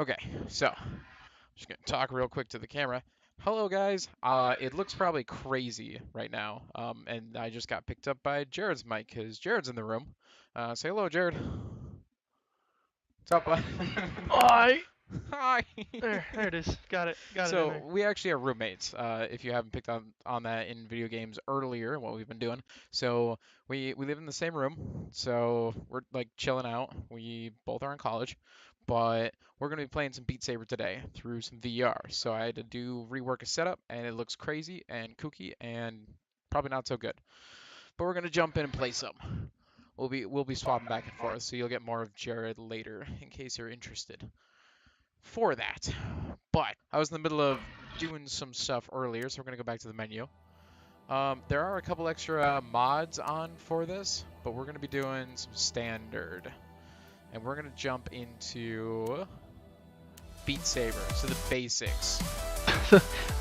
Okay, so just gonna talk real quick to the camera. Hello guys. It looks probably crazy right now. And I just got picked up by Jared's mic because Jared's in the room. Say hello, Jared. What's up, bud? I Hi. there it is. Got it in So there. we actually are roommates. If you haven't picked on that in video games earlier, what we've been doing. So we live in the same room. So we're like chilling out. We both are in college, but we're gonna be playing some Beat Saber today through some VR. So I had to do rework a setup, and it looks crazy and kooky and probably not so good. But we're gonna jump in and play some. We'll be swapping back and forth, so you'll get more of Jared later in case you're interested for that. But I was in the middle of doing some stuff earlier, so we're going to go back to the menu. There are a couple extra mods on for this, but we're going to be doing some standard. And we're going to jump into Beat Saber, so the basics.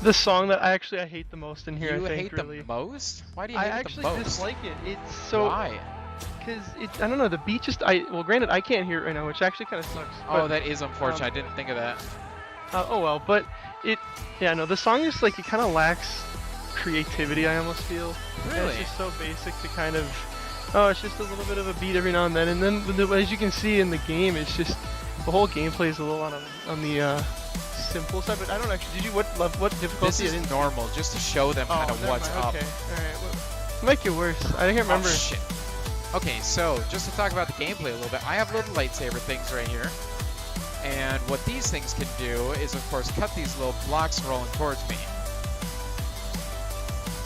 The song that I hate the most in here, You I think, hate really. the most? Why do you I hate it the actually most? dislike it. It's so Why? because I don't know, the beat just well, granted I can't hear it right now, which actually kind of sucks. Oh, But that is unfortunate. I didn't think of that. oh well, but it yeah, no, the song is like it kind of lacks creativity, I almost feel. And Really? it's just so basic to kind of it's just a little bit of a beat every now and then, as you can see in the game, it's just the whole gameplay is a little on the simple side. But I don't actually. Did you what difficulty? This I is didn't. normal, just to show them kind of Never what's mind. up. Okay, all right. Well, make it worse. I can't remember. Oh, shit. Okay, so just to talk about the gameplay a little bit, I have little lightsaber things right here. And what these things can do is, of course, cut these little blocks rolling towards me.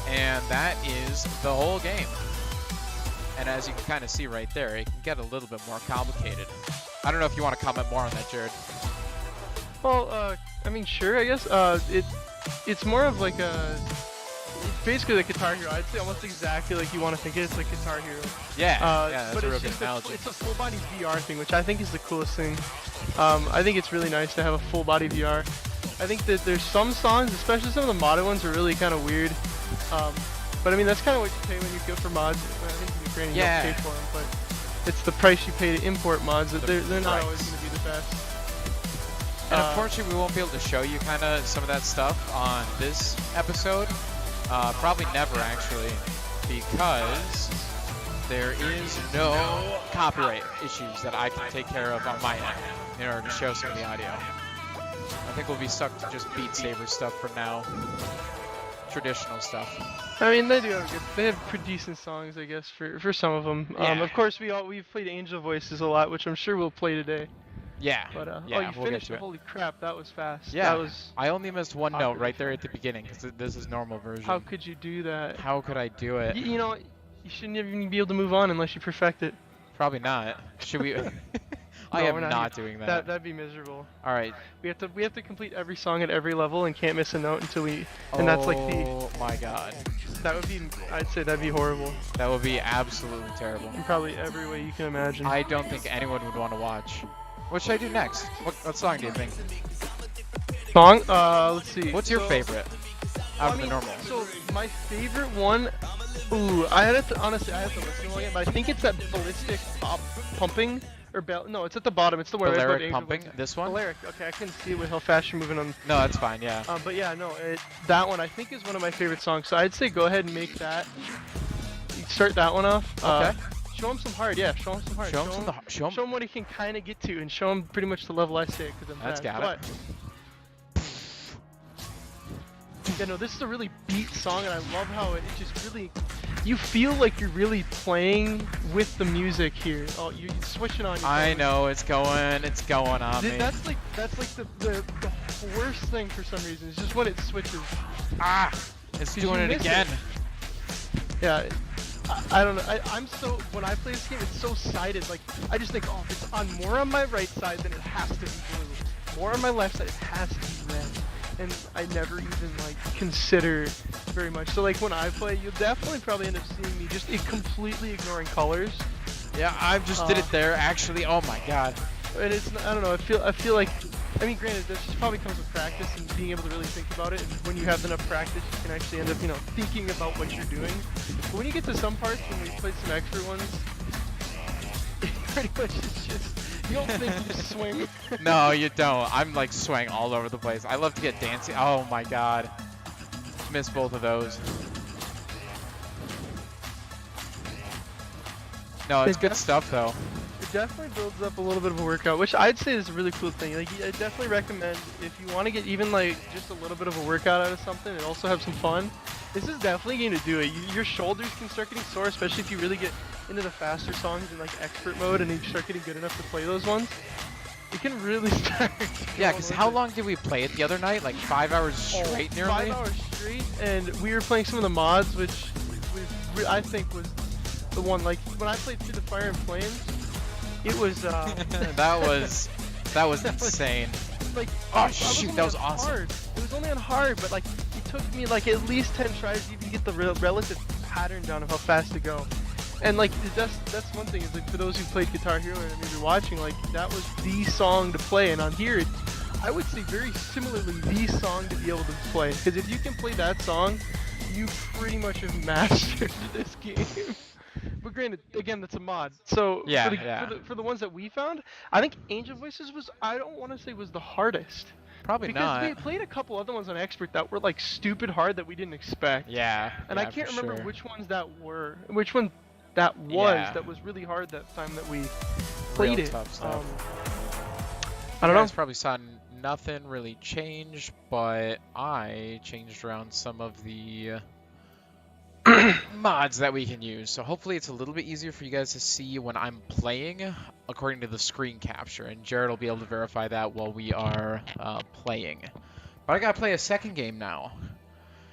And that is the whole game. And as you can kind of see right there, it can get a little bit more complicated. I don't know if you want to comment more on that, Jared. Well, I mean, sure, I guess. It's more of like it's basically like Guitar Hero. I'd say almost exactly like you want to think it. It's like Guitar Hero. Yeah, that's but a real it's good just analogy. it's a full body VR thing, which I think is the coolest thing. I think it's really nice to have a full body VR. I think that there's some songs, especially some of the modded ones, are really kind of weird. But I mean, that's kind of what you pay when you go for mods. I think you Yeah. don't pay for them, but it's the price you pay to import mods. That they're not always price. going to be the best. And unfortunately, we won't be able to show you kind of some of that stuff on this episode. Probably never, actually, because there is no copyright issues that I can take care of on my end in order to show some of the audio. I think we'll be stuck to just Beat Saber stuff for now. Traditional stuff. I mean, they do have good. They have pretty decent songs, I guess, for some of them. Yeah. Of course, we've played Angel Voices a lot, which I'm sure we'll play today. Yeah. But Yeah, oh, you we'll get finished to it. it. Holy crap, that was fast. Yeah. That was. I only missed one note awkward. right there at the beginning because this is normal version. How could you do that? How could I do it? You know, you shouldn't even be able to move on unless you perfect it. Probably not. Should we? I No, am we're not doing that. That'd be miserable. All right. We have to complete every song at every level and can't miss a note until we. And that's like the. Oh my god. That would be. I'd say that'd be horrible That would be absolutely terrible. in probably every way you can imagine. I don't think anyone would want to watch. What should I do next? What song do you think? Song? Let's see. What's your So- favorite out of the normal? So my favorite one, I had to honestly, I have to listen to it again, but I think it's that ballistic pumping or bell. No, it's at the bottom. It's the one right above Balearic Angel pumping? Voices. This one? Balearic. Okay, I couldn't see it with how fast you're moving on. No, that's fine. Yeah. But yeah, no, that one I think is one of my favorite songs. So I'd say go ahead and make that. Start that one off. Okay. Show him some heart. Yeah, show him some heart. Show him show Show him what he can kind of get to, and show him pretty much the level I stay because I'm That's bad. got it. Yeah, no, this is a really beat song, and I love how it just really, you feel like you're really playing with the music here. Oh, you're switching on. Your I phone. know it's going on me. That's like the worst thing for some reason. It's just when it switches. Ah, it's Did you doing it miss again. Yeah. I don't know. I'm so when I play this game, it's so sided. Like I just think, oh, if it's on more on my right side, then it has to be blue. More on my left side, it has to be red. And I never even like consider very much. So like when I play, you'll definitely probably end up seeing me just completely ignoring colors. Yeah, I just did it there. Actually, oh my god. And it's I don't know. I feel like. I mean, granted, this just probably comes with practice and being able to really think about it. And when you have enough practice, you can actually end up, thinking about what you're doing. But when you get to some parts, when we play some extra ones, it pretty much is just You don't think you just swing. No, you don't. I'm like swaying all over the place. I love to get dancing. Oh my god. Missed both of those. No, it's good stuff though. It definitely builds up a little bit of a workout, which I'd say is a really cool thing. Like, I definitely recommend if you want to get even like just a little bit of a workout out of something and also have some fun. This is definitely going to do it. Your shoulders can start getting sore, especially if you really get into the faster songs in like expert mode and you start getting good enough to play those ones. It can really start. Yeah, because how long did we play it the other night? Like 5 hours straight, nearly. 5 hours straight, and we were playing some of the mods, which I think was the one. Like when I played Through the Fire and Flames, it was. that was insane. Like, oh shoot, that was awesome. Hard. It was only on hard, but like it took me like at least 10 tries to even get the relative pattern down of how fast to go. And like that's one thing is like for those who played Guitar Hero and maybe watching, like that was the song to play. And on here, I would say very similarly the song to be able to play. Because if you can play that song, you pretty much have mastered this game. But granted, again, that's a mod. So yeah, for the ones that we found, I think Angel Voices was, I don't want to say was the hardest. Probably because not. we played a couple other ones on Expert that were like stupid hard that we didn't expect. Yeah. And yeah, I can't remember sure. which ones that were. Which one that was that was really hard that time that we played Real it. tough stuff. I don't know. You guys probably saw nothing really changed, but I changed around some of the mods that we can use. So hopefully it's a little bit easier for you guys to see when I'm playing according to the screen capture, and Jared will be able to verify that while we are playing. But I gotta play a second game now.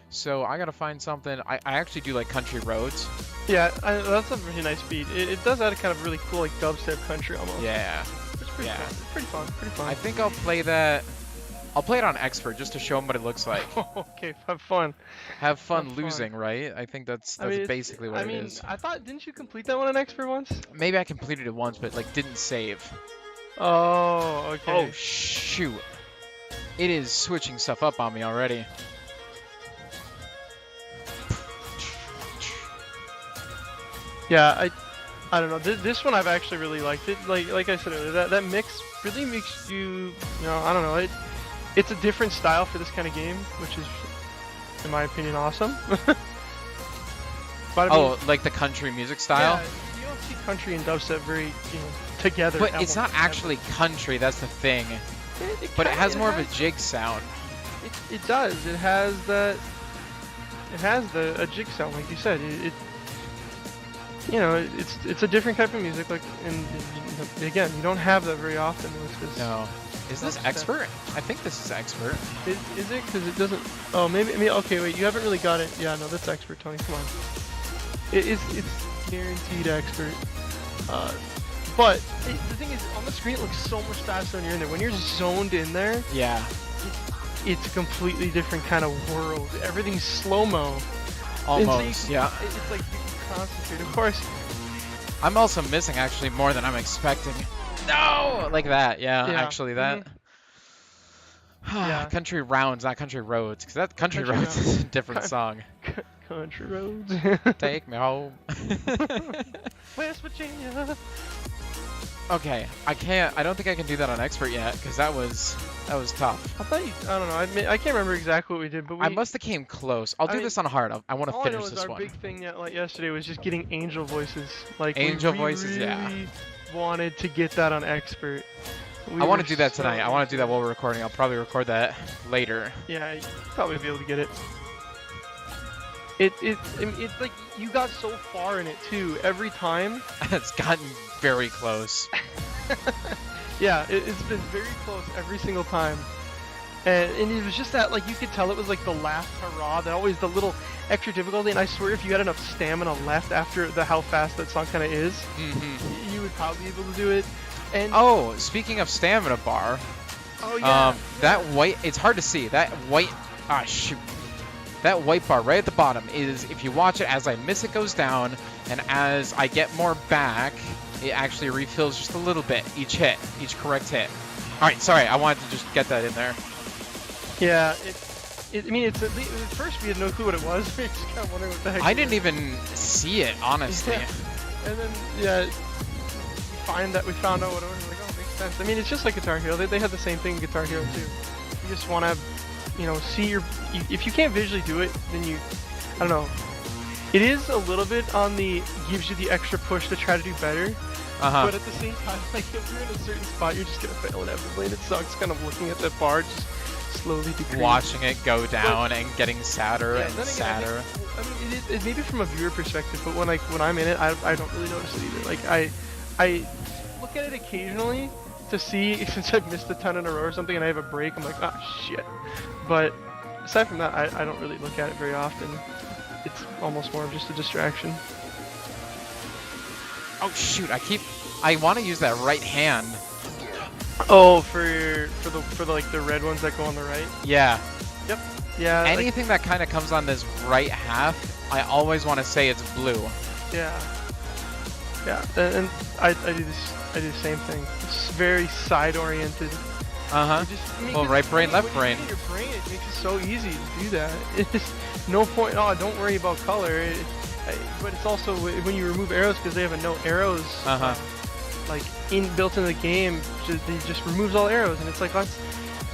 So I gotta find something. I actually do like Country Roads. Yeah, that's a really nice beat. It does add a kind of really cool like dubstep country almost. Yeah. It's pretty fun. It's pretty fun. Pretty fun. I think I'll play that. I'll play it on Expert just to show them what it looks like. Okay, have fun. Have fun losing, right? I think that's basically what it is. I thought, didn't you complete that one on Expert once? Maybe I completed it once, but like didn't save. Oh, okay. Oh shoot! It is switching stuff up on me already. Yeah, I don't know. This one I've actually really liked it. Like I said earlier, that mix really makes you know, I don't know. It's a different style for this kind of game, which is, in my opinion, awesome. But I mean, like the country music style? Yeah, you don't see country and dubstep very, together. But it's not actually country, that's the thing. But it has more of a jig sound. It does. It has that. It has a jig sound, like you said. It's a different type of music. Like, and again, you don't have that very often with this. No. Is this Expert? I think this is Expert. Is it? Because it doesn't. Oh, maybe. Okay, wait. You haven't really got it. Yeah, no, that's Expert, Tony. Come on. It's guaranteed Expert. But the thing is, on the screen, it looks so much faster when you're in there. When you're zoned in there, yeah, it's a completely different kind of world. Everything's slow-mo. Almost, so yeah. It's like you can concentrate. Of course. I'm also missing actually more than I'm expecting. No, like that. Yeah, Yeah. actually that. Yeah. Country Rounds, not Country Roads, because that Country Roads is a different song. Country Roads. Take me home. West Virginia. Okay, I don't think I can do that on Expert yet, because that was tough. I thought I don't know. I can't remember exactly what we did, but I must have came close. I'll do this on hard. I want to all finish I know is this our one. big thing like yesterday was just getting Angel Voices. Like Angel we Voices, really yeah. wanted to get that on Expert. I want to do that tonight. I want to do that while we're recording. I'll probably record that later. Yeah, you'll probably be able to get it. It's like you got so far in it too. Every time. It's gotten very close. Yeah, it's been very close every single time. And it was just that, like, you could tell it was like the last hurrah, that always the little extra difficulty. And I swear, if you had enough stamina left after how fast that song kind of is, you would probably be able to do it. And oh, speaking of stamina bar, oh yeah, that white, it's hard to see. That white, shoot. That white bar right at the bottom is, if you watch it, as I miss it goes down, and as I get more back, it actually refills just a little bit, each correct hit. Alright, sorry, I wanted to just get that in there. Yeah, I mean, at first we had no clue what it was. We just kind of wondering what the heck I didn't even see it, honestly. Yeah. And then, yeah, we found out what it was. We're like, oh, sense. I mean, it's just like Guitar Hero. They had the same thing in Guitar Hero too. You just want to, see if you can't visually do it, then I don't know. It is a little bit on gives you the extra push to try to do better. But at the same time, like if you're in a certain spot, you're just gonna fail inevitably, and it sucks. Kind of looking at that bar just slowly decrease. Watching it go down and getting sadder and sadder. I mean, it maybe from a viewer perspective, but when I'm in it, I don't really notice it either. Like I look at it occasionally to see since I've missed a ton in a row or something, and I have a break. I'm like, ah, shit. But aside from that, I don't really look at it very often. It's almost more of just a distraction. Oh shoot! I want to use that right hand. Oh, for the like the red ones that go on the right. Yeah. Yep. Yeah. Anything that kind of comes on this right half, I always want to say it's blue. Yeah. Yeah, and I do this. I do the same thing. It's very side oriented. Well, right brain, left brain. Your brain, it makes it so easy to do that. It's no point. Oh, don't worry about color. But it's also when you remove arrows, because they have a no arrows like built in the game. It just removes all arrows, and it's like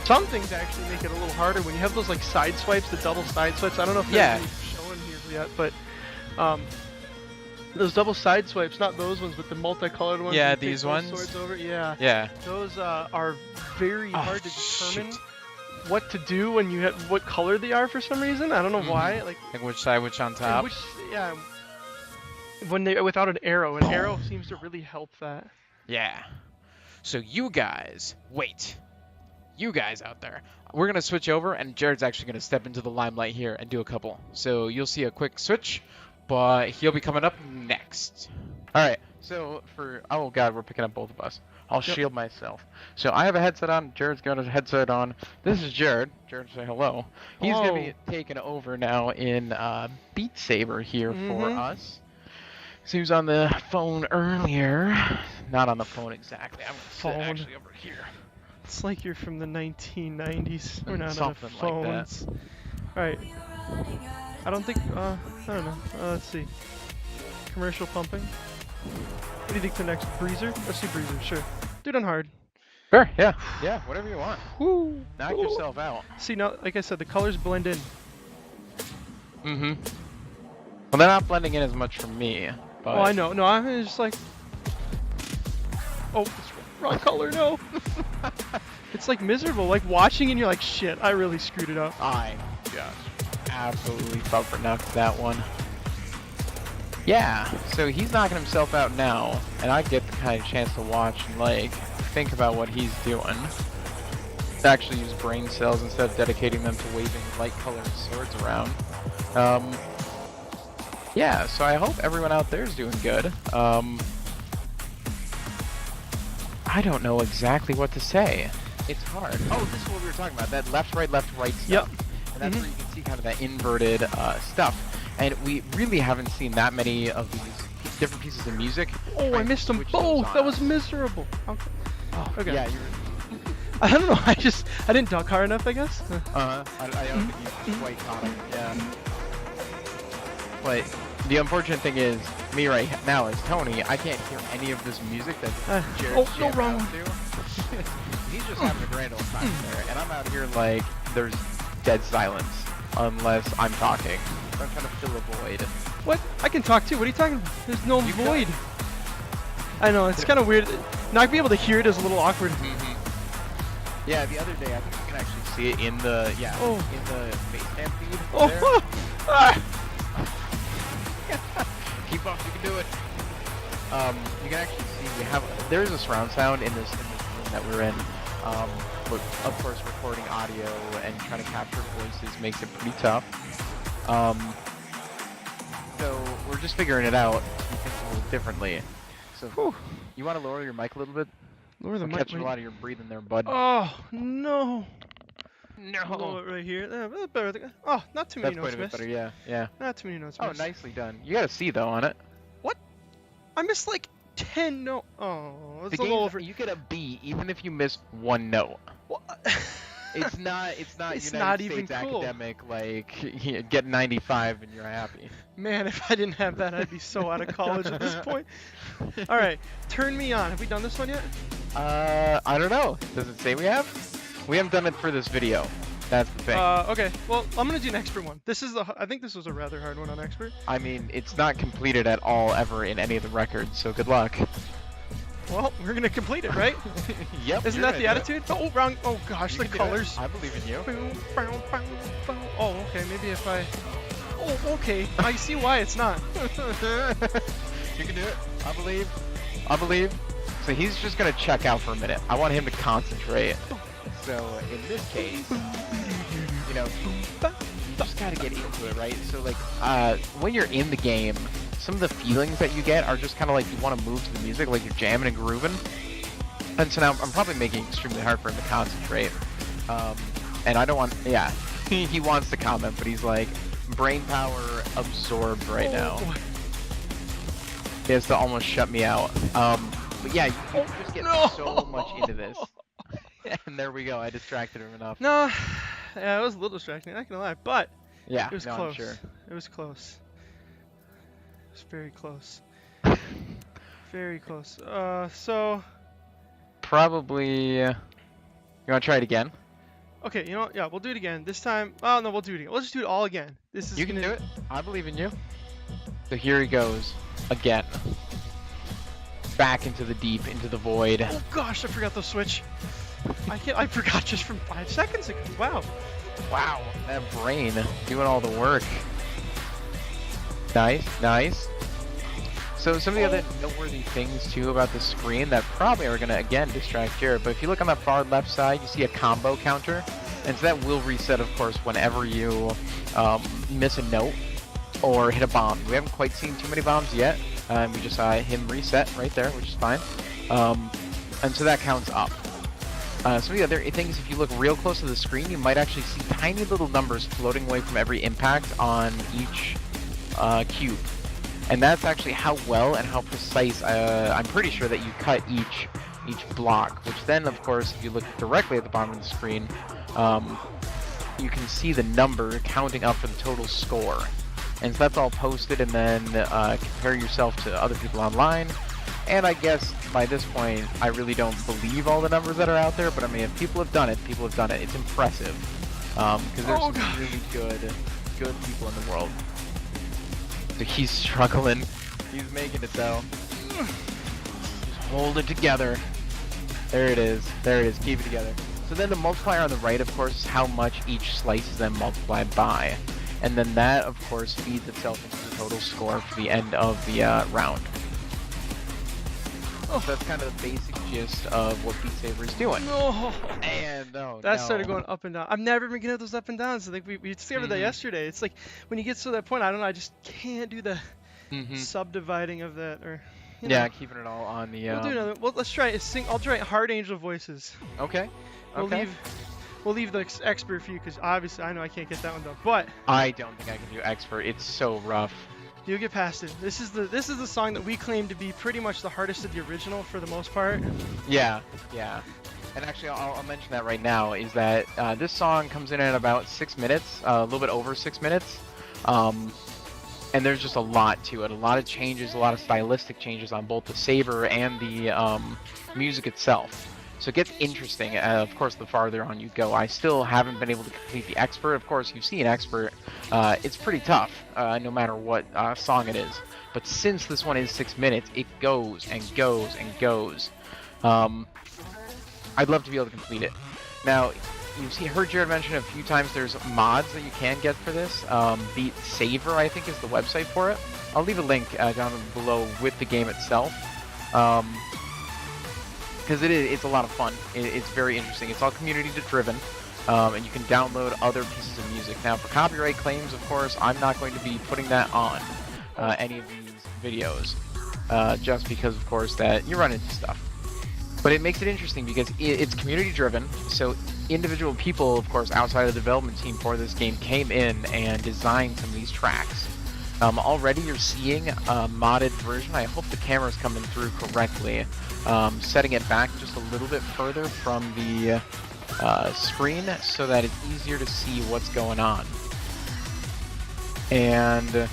some things actually make it a little harder when you have those like side swipes, the double side swipes. I don't know if they're really showing here yet, but those double side swipes, not those ones, but the multicolored ones. Yeah, these ones. Swords over. Yeah. Yeah. Those are very hard to determine what to do when you have what color they are for some reason. I don't know why. Like which side, which on top. When they without an arrow seems to really help that. Yeah. So you guys, you guys out there, we're gonna switch over, and Jared's actually gonna step into the limelight here and do a couple. So you'll see a quick switch, but he'll be coming up next. All right. So oh god, we're picking up both of us. I'll shield myself. So I have a headset on. Jared's got a headset on. This is Jared. Jared, say hello. He's going to be taking over now in Beat Saber here for us. So he was on the phone earlier. Not on the phone exactly. I'm going to sit actually over here. It's like you're from the 1990s. We're not on Something phones. like that. Right. I don't think. I don't know. Let's see. Commercial pumping. What do you think the next Breezer? Let's see Breezer. Sure. Do it on hard. Sure. Yeah. Yeah. Whatever you want. Woo. Knock yourself out. See now, like I said, the colors blend in. Well, they're not blending in as much for me. But... Oh, I know. No, I'm just like. Oh, it's wrong color. No. It's like miserable. Like watching and you're like, shit, I really screwed it up. I just absolutely bumper knocked that one. Yeah, so he's knocking himself out now, and I get the kind of chance to watch and like think about what he's doing. Actually use brain cells instead of dedicating them to waving light-colored swords around. Yeah, so I hope everyone out there is doing good. I don't know exactly what to say. It's hard. Oh, this is what we were talking about, that left, right stuff. Yep. And that's where you can see kind of that inverted stuff. And we really haven't seen that many of these different pieces of music. Oh, I missed them both. That was miserable. Okay. Oh, okay. Yeah, I don't know. I didn't duck hard enough, I guess. I don't think you quite caught him. Yeah. But the unfortunate thing is, me right now as Tony, I can't hear any of this music that Jared's no, wrong one. He's just having a grand old time there, and I'm out here like there's dead silence unless I'm talking. I'm trying to fill a void. What? I can talk too. What are you talking about? There's no void. I know, it's kind of weird. Not being able to hear it is a little awkward. Yeah, the other day I think you can actually see it in the in the FaceTime feed. Keep up, you can do it. You can actually see there is a surround sound in this room that we're in. But of course recording audio and trying to capture voices makes it pretty tough. So we're just figuring it out. We think a little differently. So you want to lower your mic a little bit? Lower the mic. Catching a lot of your breathing there, bud. Oh no. No. Lower it right here. Better. Oh, not too many notes missed. That's quite a bit better. Yeah. Not too many notes missed. Oh, nicely done. You got a C though on it. What? I missed like 10 notes. Oh, it's a little over. You get a B even if you miss one note. What? It's not it's United not States even cool. academic like get 95 and you're happy. Man, if I didn't have that, I'd be so out of college at this point. All right, turn me on. Have we done this one yet? I don't know. Does it say we have? We haven't done it for this video. That's the thing. Okay. Well, I'm gonna do an expert one. I think this was a rather hard one on expert. I mean, it's not completed at all ever in any of the records, so good luck. Well, we're gonna complete it, right? Yep. Isn't that the attitude? Oh, wrong. Oh gosh, the colors. I believe in you. Oh, okay. Maybe if I. Oh, okay. I see why it's not. You can do it. I believe. I believe. So he's just gonna check out for a minute. I want him to concentrate. So in this case, you know, you just gotta get into it, right? So like, when you're in the game, some of the feelings that you get are just kind of like you want to move to the music, like you're jamming and grooving. And so now I'm probably making it extremely hard for him to concentrate. And I don't want, yeah, he wants to comment, but he's like, brain power absorbed right now. He has to almost shut me out. But yeah, you just get so much into this. And there we go. I distracted him enough. No, yeah, it was a little distracting. Not gonna lie, but yeah, it was no, close. I'm sure. It was close. It was very close. Very close. So probably. You want to try it again? okay, you know what? Yeah, we'll do it again. This time. Oh no, we'll do it again. We'll just do it all again. This is. You can do it. I believe in you. So here he goes again. Back into the deep, into the void. Oh gosh, I forgot the switch. I forgot just from 5 seconds ago. Wow. Wow, that brain doing all the work. Nice, nice. So some of the other noteworthy things too about the screen that probably are gonna again distract Jared, but if you look on the far left side, you see a combo counter, and so that will reset, of course, whenever you miss a note or hit a bomb. We haven't quite seen too many bombs yet. We just saw him reset right there, which is fine. And so that counts up. Some of the other things, if you look real close to the screen, you might actually see tiny little numbers floating away from every impact on each cube. And that's actually how well and how precise, I'm pretty sure that you cut each block, which then, of course, if you look directly at the bottom of the screen, you can see the number counting up for the total score. And so that's all posted, and then compare yourself to other people online. And I guess by this point, I really don't believe all the numbers that are out there, but I mean, if people have done it, people have done it. It's impressive. Because there's some really good people in the world. So he's struggling. He's making it though. Just hold it together. There it is. There it is. Keep it together. So then the multiplier on the right, of course, is how much each slice is then multiplied by. And then that, of course, feeds itself into the total score for the end of the round. So that's kind of the basic gist of what Beat Saber is doing. No. And no, that started going up and down. I've never been good at those up and downs. I think we discovered that yesterday. It's like when you get to that point, I don't know, I just can't do the subdividing of that, or you know. Keeping it all on the. We'll do another. Well, let's try it. I'll try Hard Angel Voices. Okay. We'll leave the expert for you because obviously I know I can't get that one done. But I don't think I can do expert. It's so rough. You'll get past it. This is the song that we claim to be pretty much the hardest of the original for the most part. Yeah. And actually, I'll mention that right now, is that this song comes in at about 6 minutes, a little bit over 6 minutes. And there's just a lot to it, a lot of changes, a lot of stylistic changes on both the Saber and the music itself. So it gets interesting, of course, the farther on you go. I still haven't been able to complete the expert. Of course, you've seen expert. It's pretty tough, no matter what song it is. But since this one is 6 minutes, it goes and goes and goes. I'd love to be able to complete it. Now, heard Jared mention a few times there's mods that you can get for this. Beat Saber, I think, is the website for it. I'll leave a link down below with the game itself. Because it's a lot of fun. It's very interesting. It's all community driven, and you can download other pieces of music. Now, for copyright claims, of course, I'm not going to be putting that on any of these videos, just because, of course, that you run into stuff. But it makes it interesting because it's community driven, so individual people, of course, outside of the development team for this game came in and designed some of these tracks. Already you're seeing a modded version. I hope the camera's coming through correctly. Setting it back just a little bit further from the screen so that it's easier to see what's going on. And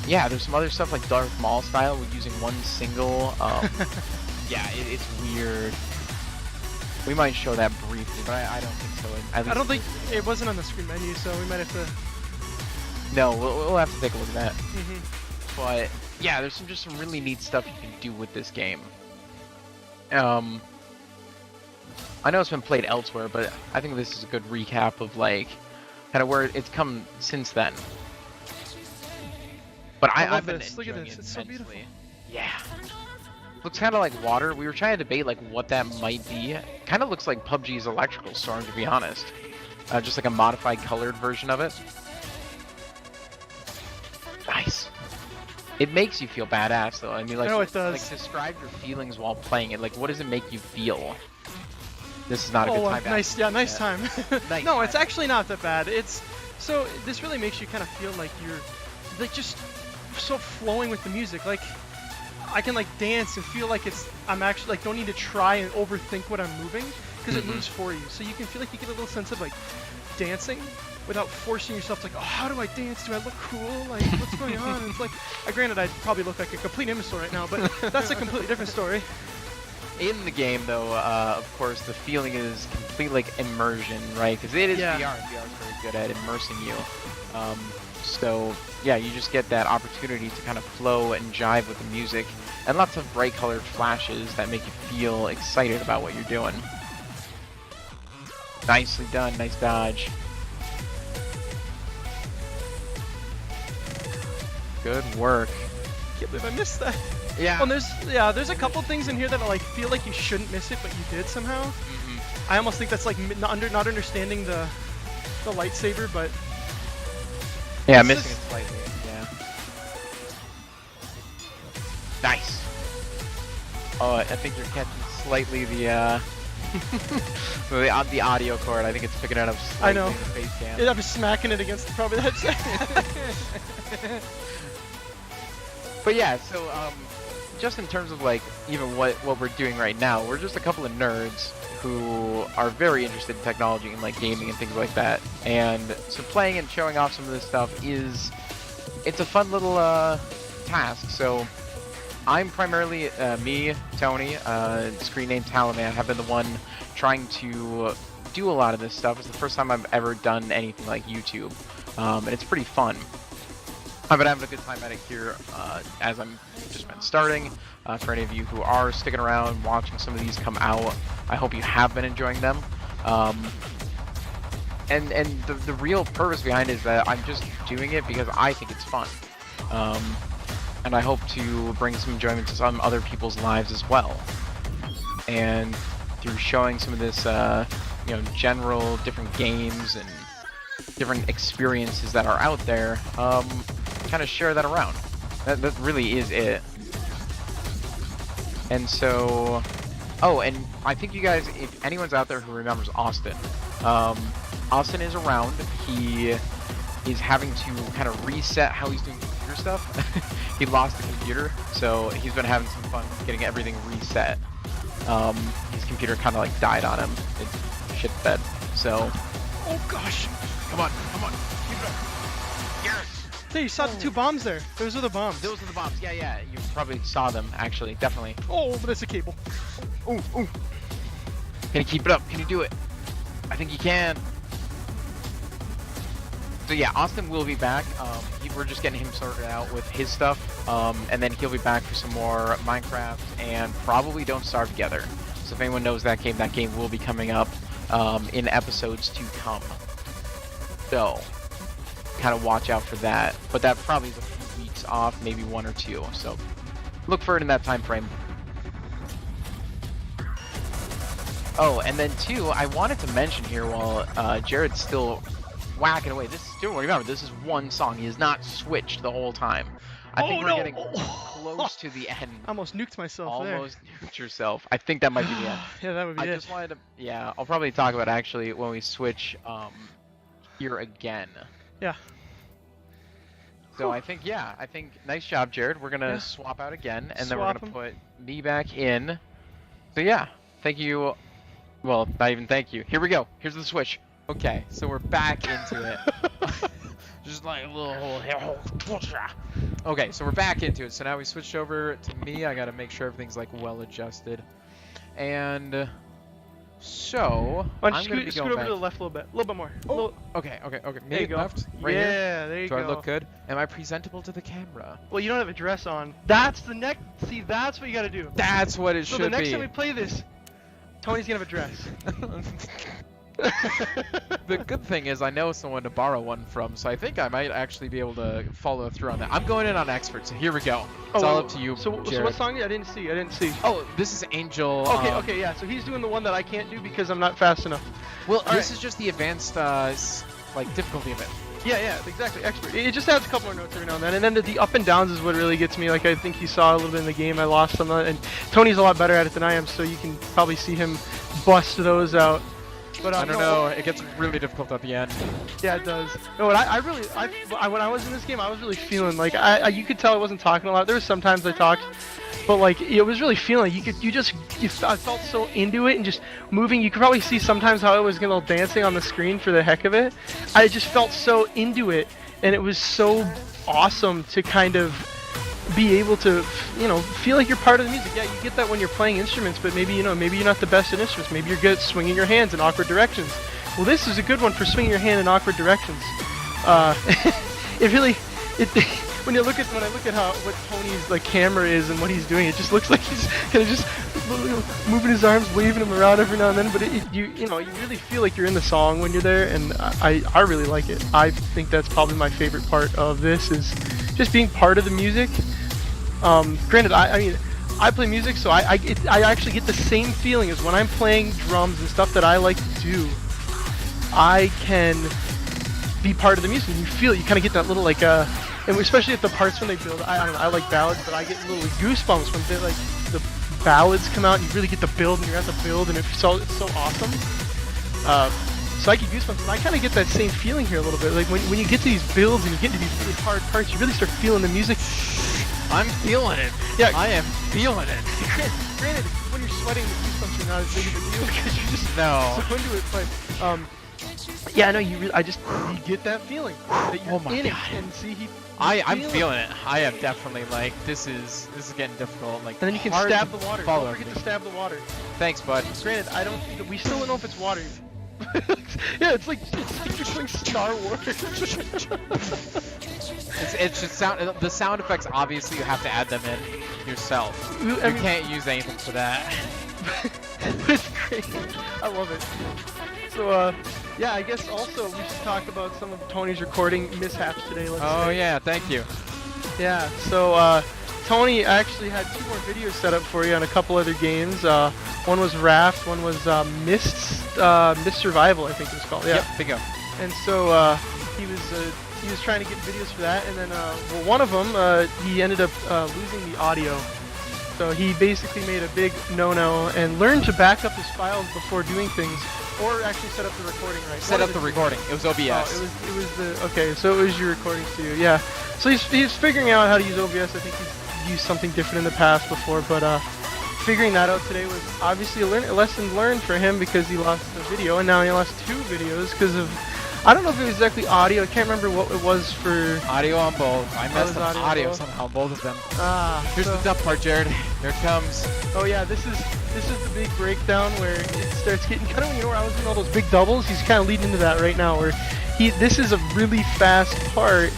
yeah, there's some other stuff like Darth Maul style with using one single Yeah, it's weird. We might show that briefly, but I don't think so. At I least don't think it wasn't on the screen menu, so we might have to. no, we'll have to take a look at that. Mhm. But yeah, there's just some really neat stuff you can do with this game. I know it's been played elsewhere, but I think this is a good recap of like kind of where it's come since then. But I love I've been this. Look at enjoying this. it It's so beautiful. immensely. Yeah. Looks kind of like water. We were trying to debate like what that might be. Kind of looks like PUBG's Electrical Storm, to be honest. Just like a modified colored version of it. Nice. It makes you feel badass, though. I mean, like, I know it does. like describe your feelings while playing it. Like, what does it make you feel? This is not a good time. Nice, yeah, nice time. Nice no, time. it's actually not that bad. It's so this really makes you kind of feel like you're like just so flowing with the music. Like I can like dance and feel like I'm actually like don't need to try and overthink what I'm moving because it moves for you. So you can feel like you get a little sense of like dancing without forcing yourself to like, oh, how do I dance? Do I look cool? Like what's going on? And it's like, granted, I'd probably look like a complete imbecile right now, but that's a completely different story. In the game, though, of course, the feeling is complete like immersion, right? Because it is Yeah. VR. VR is very good at immersing you. So yeah, you just get that opportunity to kind of flow and jive with the music, and lots of bright colored flashes that make you feel excited about what you're doing. Nicely done, nice dodge. Good work. Can't believe I missed that. Yeah. Well, there's a couple things in here that I like feel like you shouldn't miss it, but you did somehow. I almost think that's like not understanding the lightsaber, but Yeah, This missing is- it slightly. Yeah. Nice. Oh, I think you're catching slightly the the audio cord. I think it's picking it up I slightly know. in the face cam. yeah, I'm just smacking it against probably that. But yeah, so just in terms of like even what we're doing right now, we're just a couple of nerds who are very interested in technology and like gaming and things like that. And so playing and showing off some of this stuff it's a fun little task. So I'm primarily me, Tony, screen name Talaman, have been the one trying to do a lot of this stuff. It's the first time I've ever done anything like YouTube, and it's pretty fun. I've been having a good time at it here as I'm just been starting. For any of you who are sticking around watching some of these come out, I hope you have been enjoying them. And the real purpose behind it is that I'm just doing it because I think it's fun. And I hope to bring some enjoyment to some other people's lives as well. And through showing some of this, general different games and different experiences that are out there, kind of share that around. That really is it. And so, oh, and I think you guys, if anyone's out there who remembers Austin, Austin is around. He is having to kind of reset how he's doing computer stuff. He lost the computer, so he's been having some fun getting everything reset. His computer kind of like died on him. It shit the bed. So, oh gosh! come on, keep it up. Yes. Hey, you saw the two bombs there. Those are the bombs. Those are the bombs. Yeah. You probably saw them actually, definitely. Oh, but it's a cable. Ooh. Can you keep it up? Can you do it? I think you can. So yeah, Austin will be back. We're just getting him sorted out with his stuff, and then he'll be back for some more Minecraft and probably Don't Starve Together. So if anyone knows that game will be coming up in episodes to come. So kind of watch out for that. But that probably is a few weeks off, maybe 1 or 2. So look for it in that time frame. Oh, and then too, I wanted to mention here while Jared's still whacking away. Remember, this is one song. He has not switched the whole time. I think we're getting close to the end. Almost nuked myself there. Almost nuked yourself. I think that might be the end. Yeah, that would be I it. just wanted to, yeah, I'll probably talk about it actually when we switch here again. Yeah. So I think nice job, Jared. We're gonna swap out again, and then we're gonna put me back in. So yeah, thank you. Well, not even thank you. Here we go. Here's the switch. Okay, so we're back into it. Just like a little. Okay, so we're back into it. So now we switched over to me. I got to make sure everything's like well adjusted. And so Why I'm don't gonna you be scoot going over back. to the left a little bit more. Oh, okay. There you go. Left, right yeah, here. there you Do go. I look good? Am I presentable to the camera? Well, you don't have a dress on. That's the next. See, that's what you gotta do. That's what it So should the next be. time we play this, Tony's gonna have a dress. The good thing is I know someone to borrow one from, so I think I might actually be able to follow through on that. I'm going in on expert, so here we go. It's all up to you, So Jared. what song? I didn't see. Oh, this is Angel. Okay, yeah. So he's doing the one that I can't do because I'm not fast enough. Well, All this right. is just the advanced, like, difficulty of it. Yeah, exactly. Expert. It just adds a couple more notes every now and then. And then the up and downs is what really gets me. Like, I think you saw a little bit in the game. I lost some, and Tony's a lot better at it than I am, so you can probably see him bust those out. But I don't know. It gets really difficult at the end. Yeah, it does. No, when when I was in this game, I was really feeling like you could tell I wasn't talking a lot. There was sometimes I talked, but like it was really feeling. I felt so into it and just moving. You could probably see sometimes how I was getting a little dancing on the screen for the heck of it. I just felt so into it, and it was so awesome to kind of be able to, feel like you're part of the music. Yeah, you get that when you're playing instruments, but maybe you're not the best at instruments. Maybe you're good at swinging your hands in awkward directions. Well, this is a good one for swinging your hand in awkward directions. When I look at what Tony's like camera is and what he's doing, it just looks like he's kind of just moving his arms, waving them around every now and then. But you really feel like you're in the song when you're there, and I really like it. I think that's probably my favorite part of this is just being part of the music. Granted, I play music, so I actually get the same feeling as when I'm playing drums and stuff that I like to do. I can be part of the music, and you feel it. You kind of get that little and especially at the parts when they build. I don't know. I like ballads, but I get little goosebumps when the ballads come out, and you really get the build, and you're at the build, and it's so awesome. So I get goosebumps, and I kind of get that same feeling here a little bit. Like when you get to these builds and you get into these really hard parts, you really start feeling the music. I'm feeling it. Yeah, I am feeling it. Granted, when you're sweating, the goosebumps are not as big of a deal because you're just so into it. But yeah, I know you get that feeling that you're in it, and see I'm feeling it. I am definitely like this is getting difficult. Like, and then you can stab the water. Don't forget to stab the water. Thanks, bud. Granted, we still don't know if it's water. Yeah, it's like you're playing Star Wars. It's just the sound effects. Obviously, you have to add them in yourself. You can't use anything for that. It's great. I love it. So yeah, I guess also we should talk about some of Tony's recording mishaps today. Yeah, thank you. Yeah. So Tony actually had 2 more videos set up for you on a couple other games. One was Raft, one was Mist Survival, I think it was called. Yeah. Yep, bingo. And so he was trying to get videos for that, and then one of them he ended up losing the audio. So he basically made a big no-no and learned to back up his files before doing things, or actually set up the recording right. Set up the recording. It was OBS. Oh, it was the okay. So it was your recording studio. Yeah. So he's figuring out how to use OBS. I think he's used something different in the past before, but figuring that out today was obviously a lesson learned for him because he lost the video, and now he lost 2 videos because of. I don't know if it was exactly audio. I can't remember what it was for. Audio on both. I messed up audio somehow, both of them. Here's the tough part, Jared. Here it comes. Oh yeah, this is the big breakdown where it starts getting kind of when I was doing all those big doubles. He's kind of leading into that right now, where this is a really fast part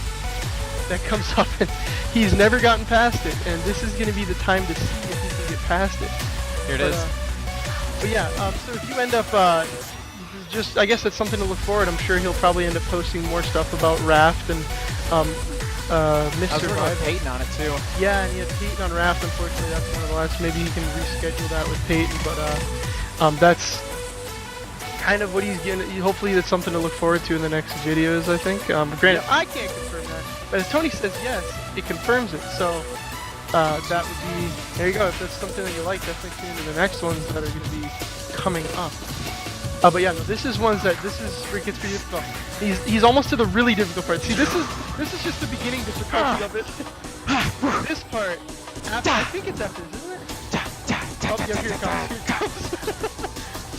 that comes up, and he's never gotten past it, and this is going to be the time to see if he can get past it. Here it is. But yeah, so if you end up I guess that's something to look forward. I'm sure he'll probably end up posting more stuff about Raft and Mr. I was working with Peyton on it too. Yeah, and he had Peyton on Raft. Unfortunately, that's one of the last. Maybe he can reschedule that with Peyton, but that's kind of what he's getting. Hopefully, that's something to look forward to in the next videos. I think. Granted, I can't confirm that, but if Tony says yes, it confirms it. So that would be there. You go. If that's something that you like, definitely tune into the next ones that are going to be coming up. But yeah, no, this is where it gets pretty difficult. He's almost to the really difficult part. See, this is just the beginning difficulty of it. This part, I think it's after this, isn't it? Oh, yeah, here it comes.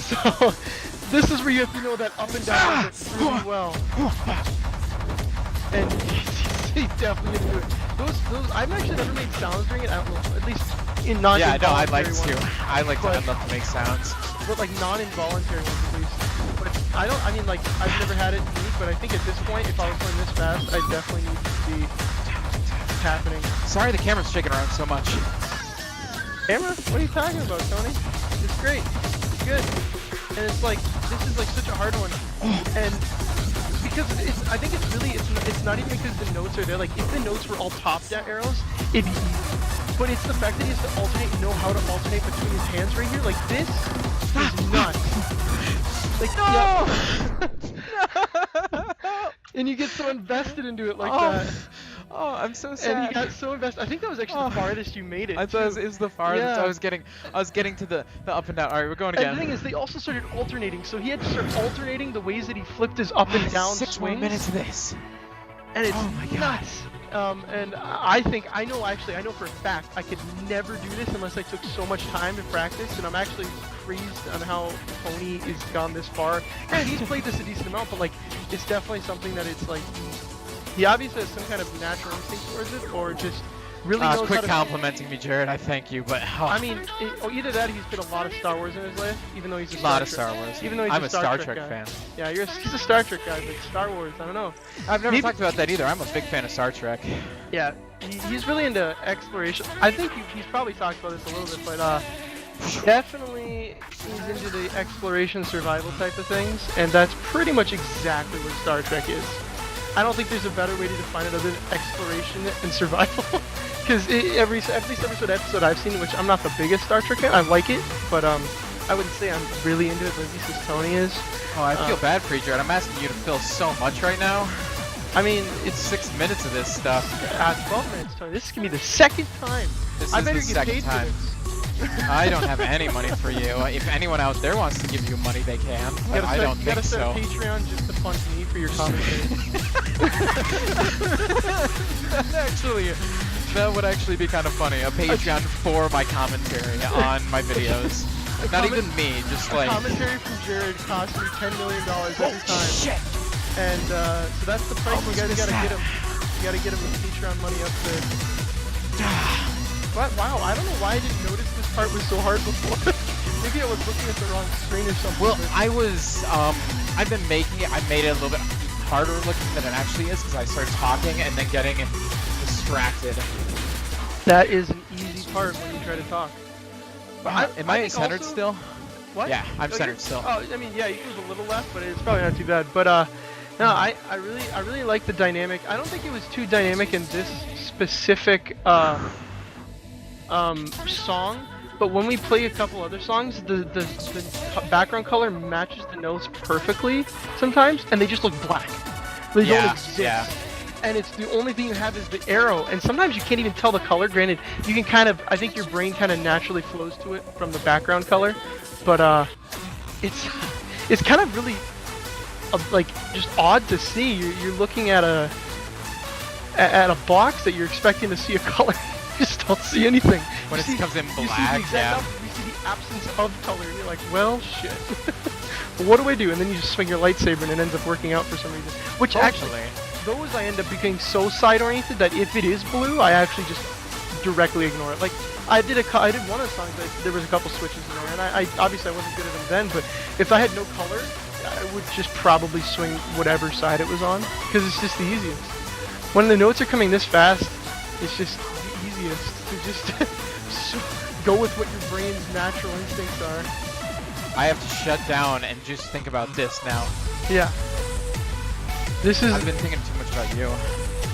So, this is where you have to know that up and down really well. and he definitely didn't do it. Those I've actually never made sounds during it. I don't know, at least in non Yeah, no, I'd involuntary like ones. to. I like to. But- I'd love to make sounds. But like non-involuntary ones at least. But I don't. I mean, like I've never had it unique, but I think at this point, if I was playing this fast, I definitely need to see what's happening. Sorry, the camera's shaking around so much. Camera? What are you talking about, Tony? It's great. It's good. And it's like this is like such a hard one, and because I think it's really it's not even because the notes are there. Like if the notes were all popped at arrows, it'd be easy. But it's the fact that he has to alternate and know how to alternate between his hands right here. Like this is nuts. Like yeah. And you get so invested into it like that. Oh, I'm so And sad. you got so invested. I think that was actually the farthest you made it. I thought it was the farthest. Yeah. I was getting to the up and down. All right, we're going again. And the thing is, they also started alternating, so he had to start alternating the ways that he flipped his up and down 6 more swings. minutes of this. And it's Oh my God. nuts. And I know for a fact I could never do this unless I took so much time to practice. And I'm actually crazed on how Tony is gone this far. And he's played this a decent amount, but like it's definitely something that it's like he obviously has some kind of natural instinct towards it, or just really knows Quit how to. complimenting me, Jared. I thank you, but I mean, either that or he's played a lot of Star Wars in his life, even though he's a lot of Star Wars. Even though he's I'm a a Star Trek Trek guy. fan. Yeah, he's a Star Trek guy, but Star Wars, I don't know. I've never Maybe- talked about that either. I'm a big fan of Star Trek. Yeah, he's really into exploration. I think he's probably talked about this a little bit, but definitely he's into the exploration survival type of things, and that's pretty much exactly what Star Trek is. I don't think there's a better way to define it other than exploration and survival. Because at least every episode I've seen, which I'm not the biggest Star Trek fan, I like it, but I wouldn't say I'm really into it, but at least as Tony is. Oh, I feel bad for you, Jared. I'm asking you to fill so much right now. I mean, It's 6 minutes of this stuff. 12 minutes, Tony. This is gonna be the second time. This I is better the get second paid time. for this. I don't have any money for you. If anyone out there wants to give you money, they can. But I don't You think gotta set so. a Patreon just to fund me for your commentary. That would actually be kind of funny. A Patreon for my commentary on my videos. Not even me, just like. Commentary from Jared costs me $10 million every time. Shit! And so that's the price. You Almost guys missed gotta that. get him. You gotta get him the Patreon money up there. But wow, I don't know why I didn't notice this part was so hard before. Maybe I was looking at the wrong screen or something. Well, but- I was, I've been making it, I made it a little bit harder looking than it actually is because I started talking and then getting distracted. that is an easy part when you try to talk. But Am I think centered also- still? What? Yeah, I'm Oh, centered you- still. Oh, I mean, yeah, you was a little left, but it's probably not too bad. But no, I really like the dynamic. I don't think it was too dynamic in this specific song. But when we play a couple other songs, the background color matches the notes perfectly sometimes, and they just look black. They don't Yeah, exist. yeah. And it's the only thing you have is the arrow, and sometimes you can't even tell the color. Granted, you can kind of, I think your brain kind of naturally flows to it from the background color, but it's kind of really like just odd to see. You're looking at a box that you're expecting to see a color. You just don't see anything. When You it comes in you see the black, exact yeah. opposite. You see the absence of color, and you're like, well, shit. What do I do? And then you just swing your lightsaber, and it ends up working out for some reason. Which actually, those I end up becoming so side-oriented that if it is blue, I actually just directly ignore it. Like I did one of the songs. There was a couple switches in there, and I obviously I wasn't good at them then. But if I had no color, I would just probably swing whatever side it was on because it's just the easiest. When the notes are coming this fast, it's just the easiest to just go with what your brain's natural instincts are. I have to shut down and just think about this now. Yeah. This is. I've been thinking too much about you.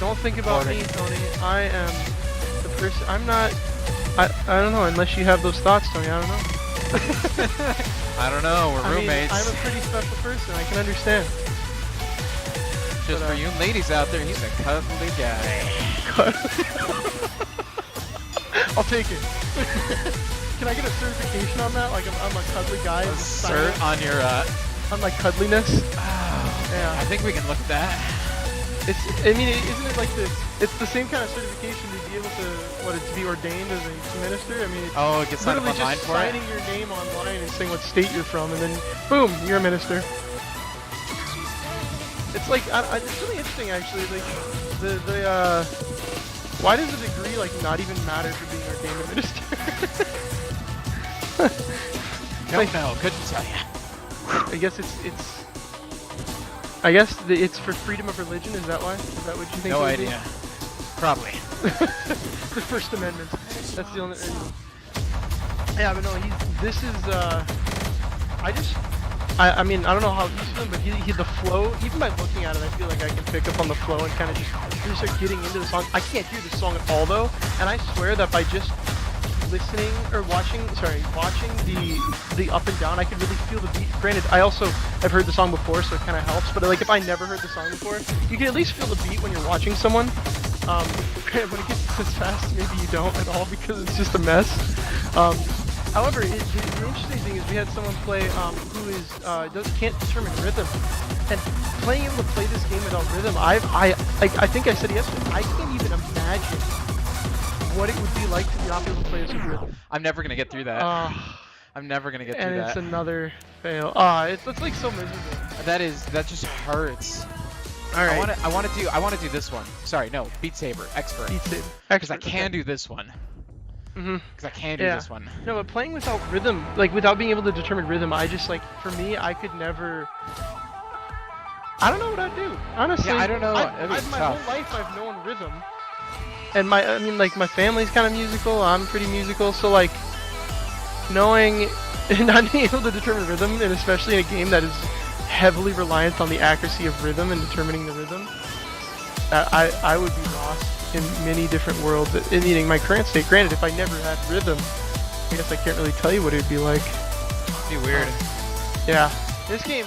Don't think about me, Tony. I am the person. I'm not. I don't know. Unless you have those thoughts, Tony. I don't know. I don't know, we're roommates. I'm a pretty special person. I can understand. Just but, for you ladies out there, he's a cuddly guy. I'll take it. Can I get a certification on that? Like I'm a cuddly guy. A cert on your, on my cuddliness. I Yeah. think we can look at that. It's. I mean, isn't it like the? It's the same kind of certification to be able to be ordained as a minister. I mean, it's Oh, it gets signed up literally online just for it? signing your name online and saying what state you're from, and then boom, you're a minister. It's it's like it's really interesting actually. Like why does the degree like not even matter for being ordained a minister? Don't know. Couldn't tell you. I guess I guess it's for freedom of religion. Is that why? Is that what you think? No it would be? idea. Probably. The First Amendment. That's the only. Yeah, but no. This is. I mean, I don't know how he's feeling, but he the flow. Even by looking at it, I feel like I can pick up on the flow and kind of just really start getting into the song. I can't hear the song at all though, and I swear that by just listening or watching the up and down, I can really feel the beat. Granted, I've heard the song before, so it kind of helps. But like if I never heard the song before, you can at least feel the beat when you're watching someone. Granted, when it gets this fast, maybe you don't at all because it's just a mess. However, the interesting thing is we had someone play who can't determine rhythm, and playing able to play this game without rhythm, I think I said yesterday, I can't even imagine what it would be like to not be able to play this with rhythm. I'm never gonna get through that. I'm never gonna get through that. And it's another fail. It's like so miserable. That just hurts. All right. I want to do this one. Sorry, no, Beat Saber, expert. Beat Saber. Because I can do this one. Because I can do this one. No, but playing without rhythm, like without being able to determine rhythm, I just like, for me, I could never. I don't know what I'd do. Honestly, Yeah, I don't know. My whole life I've known rhythm, and my family's kind of musical. I'm pretty musical, so like knowing and not being able to determine rhythm, and especially in a game that is heavily reliant on the accuracy of rhythm and determining the rhythm, I would be lost in many different worlds. In my current state, granted, if I never had rhythm, I guess I can't really tell you what it'd be like. It'd be weird. Yeah, this game,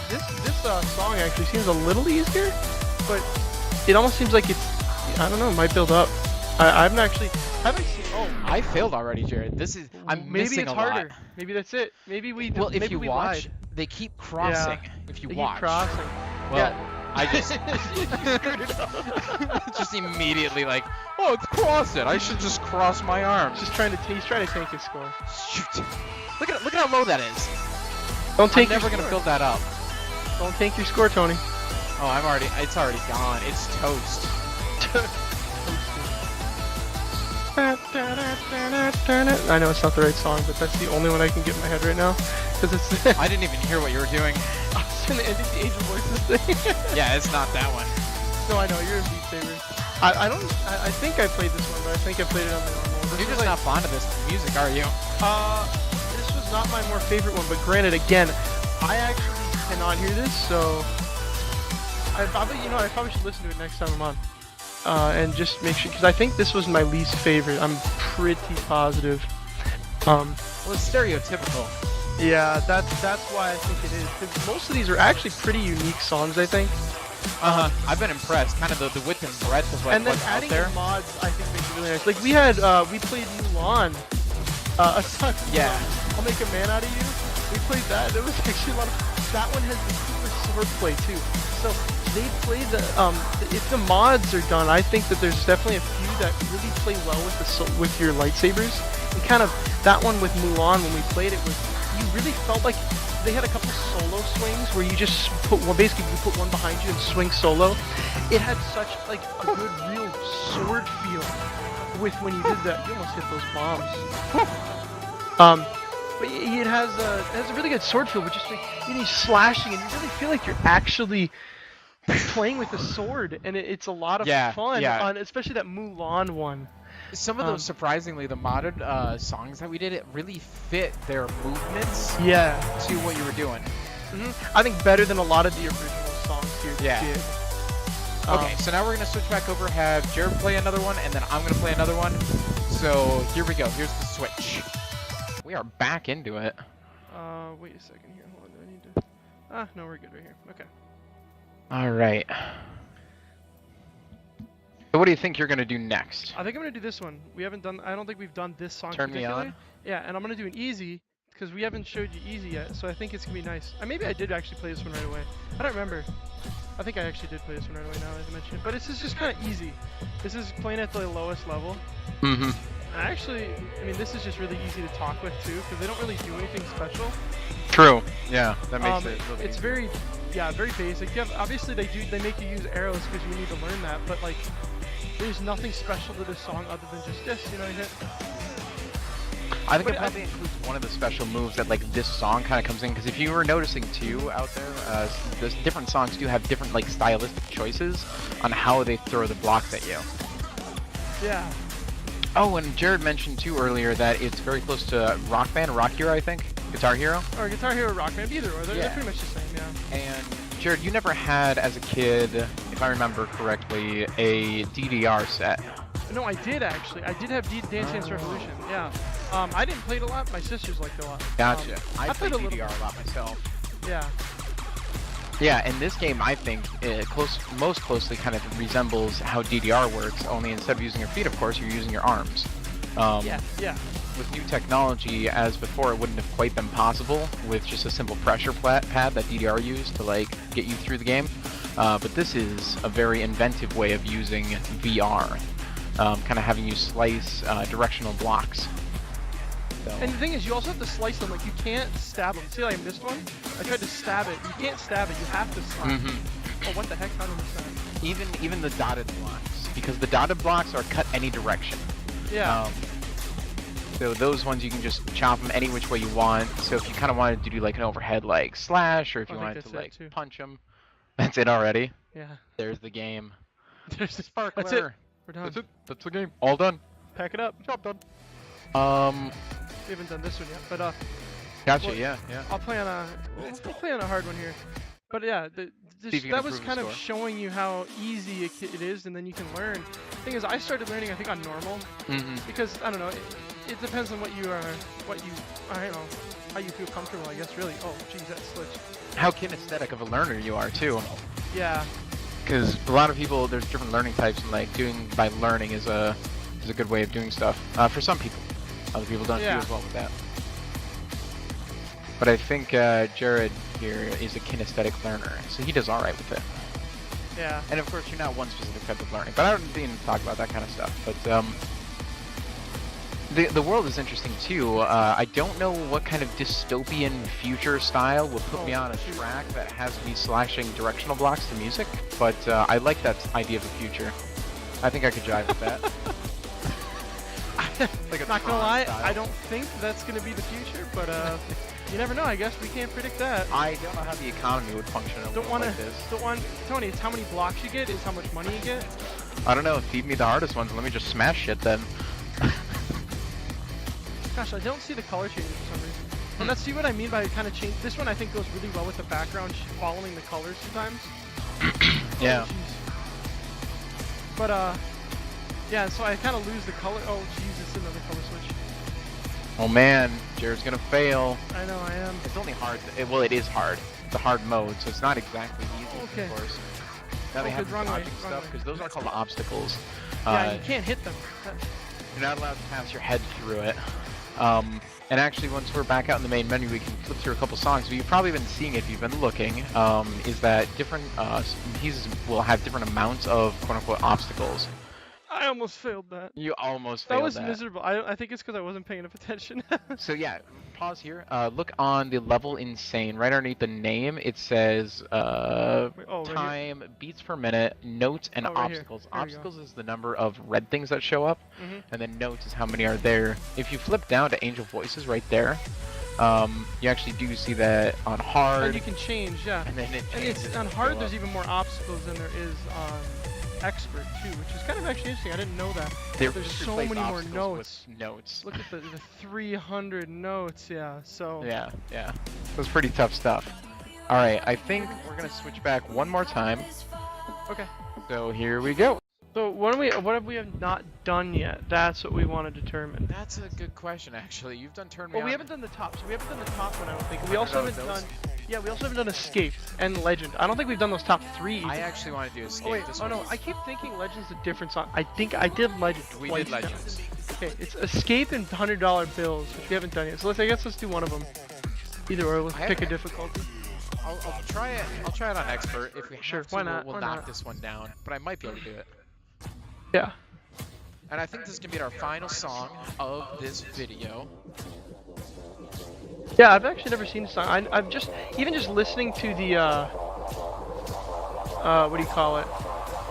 this song actually seems a little easier, but it almost seems like it's, I don't know, it might build up. I haven't seen. Oh, I failed already, Jared. I'm maybe missing it's a harder. lot. Maybe that's it. Maybe we. Well, if maybe you we watch, lied. they keep crossing. Yeah. If you They watch. keep crossing. Well, Yeah. I just just immediately like, oh, it's crossing. I should just cross my arms. He's trying to tank his score. Shoot. Look at how low that is. Don't tank. I'm never gonna build that up. Don't tank your score, Tony. Oh, it's already gone. It's toast. I know it's not the right song, but that's the only one I can get in my head right now. Because it's. I didn't even hear what you were doing. I was trying to edit the Age of Voices thing. Yeah, it's not that one. No, I know, you're in Beat Saber. I think I played this one, but I think I played it on the normal. You're just not fond of this music, are you? This was not my more favorite one, but granted, again, I actually cannot hear this, so I probably should listen to it next time I'm on. And just make sure, because I think this was my least favorite. I'm pretty positive. Well, it's stereotypical. Yeah, that's why I think it is. Because most of these are actually pretty unique songs, I think. I've been impressed. Kind of the width and breadth of and then what's adding out there. in mods, I think makes it really nice. Like we played Mulan. A song. Yeah. I'll make a man out of you. We played that. There was actually a lot of. That one has the coolest swordplay too. So they play if the mods are done, I think that there's definitely a few that really play well with your lightsabers. And kind of that one with Mulan, when we played it, you really felt like they had a couple solo swings where you just put one, basically you put one behind you and swing solo. It had such like a good real sword feel with when you did that. You almost hit those bombs. But it has a really good sword feel, but just like you're slashing and you really feel like you're actually playing with a sword, and it's a lot of fun. Yeah. Especially that Mulan one. Some of those, surprisingly, the modded songs that we did, it really fit their movements to what you were doing. I think better than a lot of the original songs here did. Okay, so now we're going to switch back over, have Jared play another one, and then I'm going to play another one. So here we go. Here's the switch. We are back into it. Wait a second here. Hold on, do I need to... no, we're good right here. Okay. All right. So what do you think you're going to do next? I think I'm going to do this one. I don't think we've done this song Turn me on? Yeah, and I'm going to do an easy, because we haven't showed you easy yet, so I think it's going to be nice. Maybe I did actually play this one right away. I don't remember. I think I actually did play this one right away now, as I mentioned. But this is just kind of easy. This is playing at the lowest level. Mm-hmm. This is just really easy to talk with, too, because they don't really do anything special. True. Yeah, that makes it really It's easier. very, yeah, very basic. You have, obviously they make you use arrows because you need to learn that, but like there's nothing special to this song other than just this, you know, you hit. I think But it probably includes one of the special moves that like this song kind of comes in, because if you were noticing too out there, the different songs do have different like stylistic choices on how they throw the blocks at you. Yeah. Oh, and Jared mentioned too earlier that it's very close to Rock Band, Rock Hero, I think, Guitar Hero. Or Guitar Hero, Rock Band, either or. They're pretty much the same, yeah. And Jared, you never had as a kid, if I remember correctly, a DDR set. No, I did actually. I did have Dance Dance Revolution, yeah. I didn't play it a lot. My sisters liked it a lot. Gotcha. I played played a little DDR a lot myself. Yeah. Yeah, and this game, I think, most closely kind of resembles how DDR works, only instead of using your feet, of course, you're using your arms. Yeah. With new technology, as before, it wouldn't have quite been possible with just a simple pressure pad that DDR used to, like, get you through the game. But this is a very inventive way of using VR, kind of having you slice directional blocks. So. And the thing is, you also have to slice them. Like, you can't stab them. See, like, I missed one? I tried to stab it. You can't stab it. You have to slice. Oh, what the heck? How did I miss Even the dotted blocks, because the dotted blocks are cut any direction. Yeah. So those ones you can just chop them any which way you want. So if you kind of wanted to do like an overhead like slash, or if you wanted to like punch them, that's it already. Yeah. There's the game. There's the Sparkler. That's it. We're done. That's it. That's the game. All done. Pack it up. Job done. We haven't done this one yet, but Gotcha. well, Yeah. I'll play on a hard one here. But yeah, that was kind of showing you how easy it is, and then you can learn. The thing is, I started learning, I think, on normal, because I don't know. It depends on I don't know, how you feel comfortable, I guess. Really. Oh, geez, that switched. How kinesthetic of a learner you are too. Yeah. Because a lot of people, there's different learning types, and like doing by learning is a good way of doing stuff. For some people, other people don't do as well with that. But I think Jared here is a kinesthetic learner, so he does all right with it. Yeah. And of course, you're not one specific type of learning, but I don't even talk about that kind of stuff. But the world is interesting too. I don't know what kind of dystopian future style will put me on a track that has me slashing directional blocks to music, but I like that idea of the future. I think I could jive with that. Like not gonna lie, I don't think that's gonna be the future, but you never know. I guess we can't predict that. I don't know how the economy would function in a world like this. Tony, it's how many blocks you get, is how much money you get. I don't know. Feed me the hardest ones and let me just smash shit then. Gosh, I don't see the color changes for some reason. And let's see what I mean by kind of change. This one I think goes really well with the background following the colors sometimes. Yeah. But yeah, so I kind of lose the color. Oh, jeez, it's another color switch. Oh man, Jared's gonna fail. I know, I am. It's only hard. Well, it is hard. It's a hard mode, so it's not exactly easy, of course. Now they have dodging stuff, because those are called obstacles. Yeah, you can't hit them. You're not allowed to pass your head through it. And actually, once we're back out in the main menu, we can flip through a couple songs. But you've probably been seeing it if you've been looking. Is that different pieces will have different amounts of quote-unquote obstacles. I almost failed that. You almost failed that. That was miserable. I think it's because I wasn't paying enough attention. So yeah, pause here. Look on the level insane. Right underneath the name, it says time, beats per minute, notes, and obstacles. Obstacles is the number of red things that show up, and then notes is how many are there. If you flip down to Angel Voices right there, you actually do see that on hard. And you can change, yeah. And then it changes. And on hard, there's even more obstacles than there is on expert too, which is kind of actually interesting. I didn't know that. There's so many more notes. Look at the 300 notes, yeah. So yeah, it was pretty tough stuff. All right, I think we're gonna switch back one more time. Okay. So here we go. So what have we not done yet? That's what we want to determine. That's a good question, actually. You've done Turn Me Well, On. we haven't done the top. So we haven't done the top one, I don't think. We also haven't done. Yeah, we also haven't done Escape and Legend. I don't think we've done those top three. I actually want to do Escape. Oh wait, no, I keep thinking Legend's a different song. I think I did Legend twice. We did Legends. Okay, it's Escape and $100 bills, which we haven't done yet. So I guess let's do one of them. Either or, let's pick a difficulty. I'll try it. I'll try it on Expert. If we have to, why not? we'll knock this one down. But I might be able to do it. Yeah. And I think this can be our final song of this video. Yeah, I've actually never seen the song. I'm just even just listening to the what do you call it?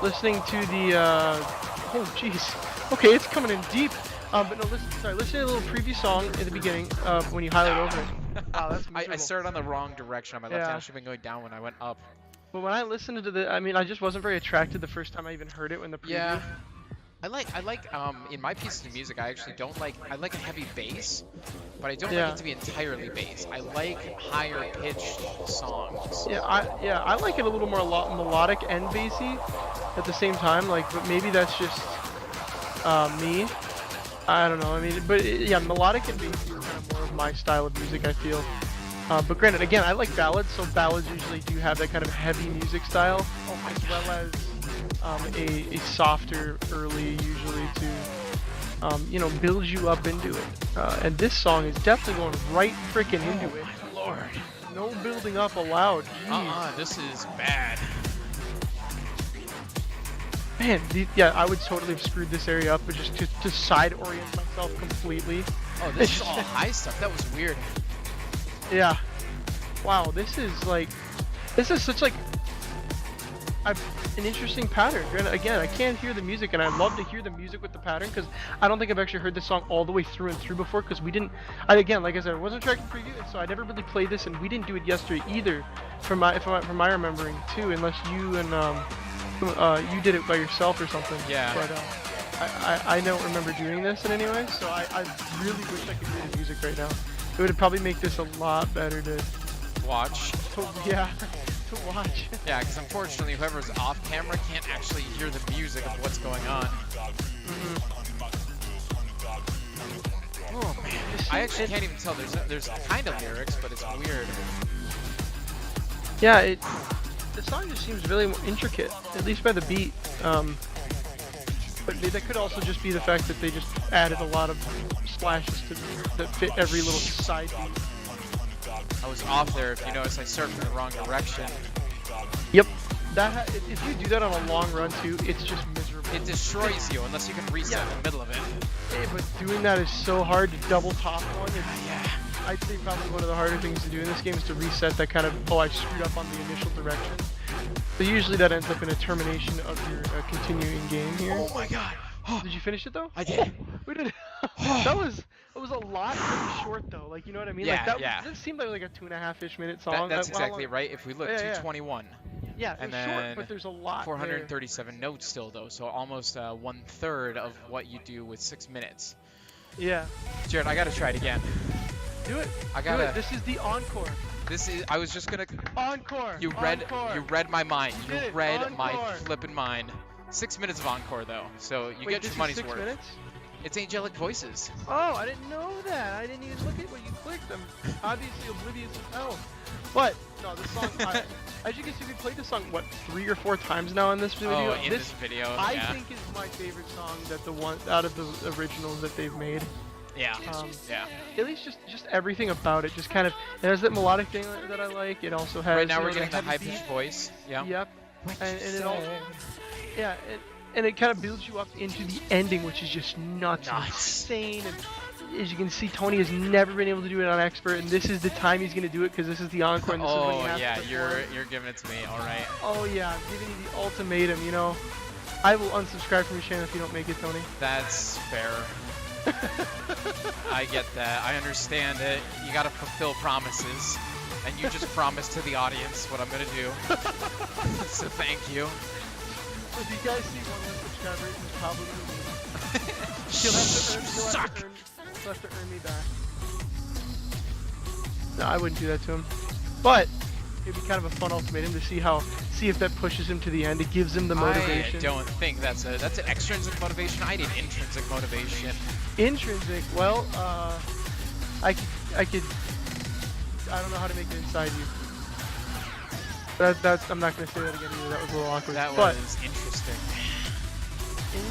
Listening to the oh jeez. Okay, it's coming in deep. But no, listen to a little preview song at the beginning when you highlight over it. Wow, that's I miserable. started on the wrong direction on my left hand. I Yeah. should have been going down when I went up. But when I listened to the, I mean, I just wasn't very attracted the first time I even heard it in the Yeah. preview. I like in my pieces of music I actually don't like I like a heavy bass, but I don't like Yeah. it to be entirely bass. I like higher pitched songs. Yeah, I like it a little more melodic and bassy at the same time. Like, but maybe that's just me. I don't know. I mean, but yeah, melodic and bassy is kind of more of my style of music, I feel. But granted, again, I like ballads, so ballads usually do have that kind of heavy music style, as well as a softer early, usually to you know, build you up into it. And this song is definitely going right freaking into it. Lord. No building up allowed. Jeez. This is bad. Man, yeah, I would totally have screwed this area up, but just to side orient myself completely. Oh, this is all high stuff. That was weird. Yeah. Wow, this is such like an interesting pattern. Granted, again, I can't hear the music, and I love to hear the music with the pattern because I don't think I've actually heard this song all the way through and through before. Because we didn't, again, like I said, I wasn't tracking preview, and so I never really played this, and we didn't do it yesterday either, from my remembering too, unless you and you did it by yourself or something. Yeah. But I don't remember doing this in any way, so I really wish I could hear the music right now. It would probably make this a lot better to Watch. yeah, to watch. Yeah, because unfortunately, whoever's off camera can't actually hear the music of what's going on. Oh man, I actually can't even tell. There's kind of lyrics, but it's weird. Yeah, the song just seems really intricate, at least by the beat. But that could also just be the fact that they just added a lot of splashes that fit every little side beat. I was off there. If you notice, I surfed in the wrong direction. Yep. If you do that on a long run too, it's just miserable. It destroys you unless you can reset in the middle of it. Hey, but doing that is so hard to double top one. Yeah. I'd say probably one of the harder things to do in this game is to reset that kind of, oh, I screwed up on the initial direction. So usually that ends up in a termination of your continuing game here. Oh my god. Did you finish it though? I did. We did. That was a lot pretty short though. Like, you know what I mean? Yeah, like that, yeah. This seemed like a 2.5-ish minute song. That's How exactly long- right. If we look, Yeah, yeah. 221. Yeah, And it's short, then but there's a lot 437 notes still though, so almost 1/3 of what you do with 6 minutes. there. Yeah. Jared, I gotta try it again. Do it. I Do gotta. it. This is the encore. This is. I was just gonna. Encore. You read. Encore. You read my mind. You You did it. read my Encore. flippin' mind. 6 minutes of encore though, so you Wait, get this your is money's 6 worth. minutes? It's angelic voices. Oh, I didn't know that. I didn't even look at what you clicked. I'm obviously oblivious as hell. But no, this song. As you can see, we played this song 3 or 4 times now in this video. Oh, in this video, I yeah. think is my favorite song that the one out of the originals that they've made. Yeah. Yeah. Yeah. At least just everything about it. Just kind of it has that melodic thing that I like. It also has. Right now you we're know, getting the heavy high beat. pitched voice. Yeah. Yep. And it all. Yeah. And it kind of builds you up into the ending, which is just nuts, and insane. And as you can see, Tony has never been able to do it on expert, and this is the time he's gonna do it because this is the encore. And this is when he Oh has yeah, to perform. you're giving it to me. All right. Oh yeah, I'm giving you the ultimatum. You know, I will unsubscribe from your channel if you don't make it, Tony. That's fair. I get that. I understand it. You gotta fulfill promises, and you just promised to the audience what I'm gonna do. So thank you. If you guys see one less subscriber, it's probably me. He'll have to earn me back. No, I wouldn't do that to him. But it'd be kind of a fun ultimatum to see if that pushes him to the end. It gives him the motivation. I don't think that's an extrinsic motivation. I need intrinsic motivation. Intrinsic. Well, I don't know how to make it inside you. I'm not gonna say that again either. That was a little awkward. That but was interesting.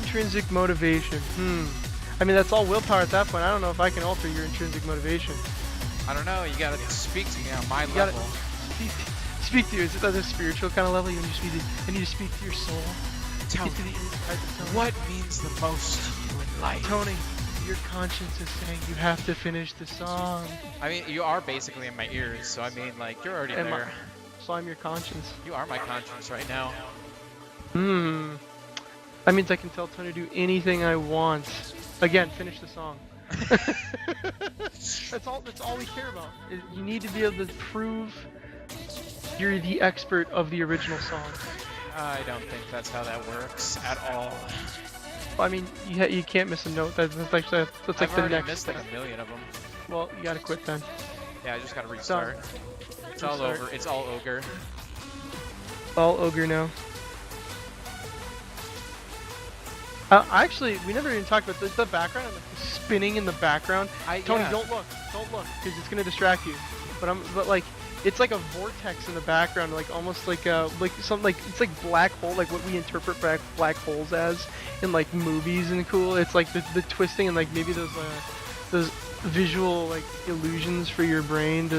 intrinsic motivation. I mean, that's all willpower at that point. I don't know if I can alter your intrinsic motivation. I don't know. You gotta speak to me on my gotta- level. Speak to you. Is it at a spiritual kind of level? You need to speak to your soul. Tell Get to me, the inside of Tony. what means the most to you in life? Tony, Your conscience is saying you have to finish the song. I mean, you are basically in my ears, so I mean, like, you're already there. So I'm your conscience. You are my conscience right now. That means I can tell Tony to do anything I want. Again, finish the song. That's all we care about. You need to be able to prove you're the expert of the original song. I don't think that's how that works at all. I mean, you can't miss a note. That's like the next missed step. like a million of them. Well, you gotta quit then. Yeah, I just gotta restart. It's all over. It's all ogre. All ogre now. Actually, we never even talked about the background, like the spinning in the background. Tony, yeah. don't look, because it's gonna distract you. But like, it's like a vortex in the background, like almost like something like it's like black hole, like what we interpret black holes as in like movies and cool. It's like the twisting and like maybe those visual like illusions for your brain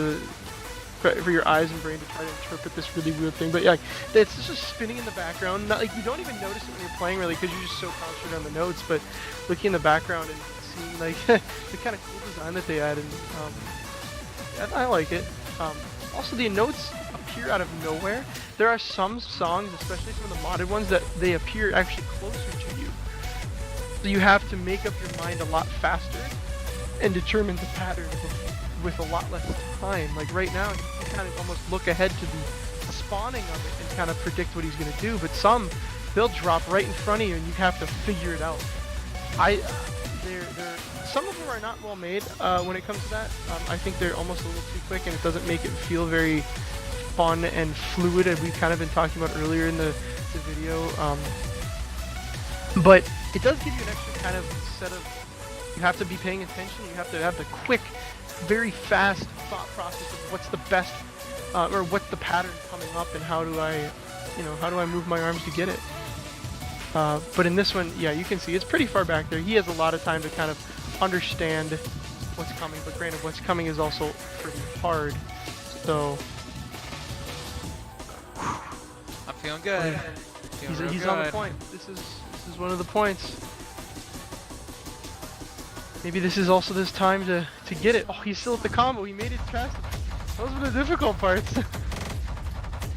for your eyes and brain to try to interpret this really weird thing. But yeah, it's just spinning in the background. Not like you don't even notice it when you're playing really because you're just so concentrated on the notes. But looking in the background and seeing like the kind of cool design that they added, I like it. Also, the notes appear out of nowhere. There are some songs, especially some of the modded ones, that they appear actually closer to you. So you have to make up your mind a lot faster and determine the pattern with a lot less time. Like right now, you can kind of almost look ahead to the spawning of it and kind of predict what he's going to do. But some, they'll drop right in front of you and you have to figure it out. Some of them are not well made when it comes to that. I think they're almost a little too quick and it doesn't make it feel very fun and fluid, as we've kind of been talking about earlier in the video. But it does give you an extra kind of set of, you have to be paying attention, you have to have the quick, very fast thought process of what's the best, or what's the pattern coming up and how do I move my arms to get it. But in this one, yeah, you can see it's pretty far back there. He has a lot of time to kind of understand what's coming, but granted, what's coming is also pretty hard. So I'm feeling good. He's on the point. This is one of the points. Maybe this is also this time to get it. Oh, he's still at the combo. He made it past. Those were the difficult parts.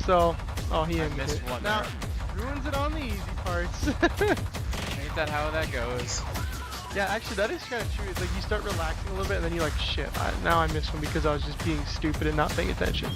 So, he ended it. Now, ruins it on the easy parts. Ain't that how that goes? Yeah, actually, that is kind of true. It's like you start relaxing a little bit, and then you're like, shit, now I missed one because I was just being stupid and not paying attention.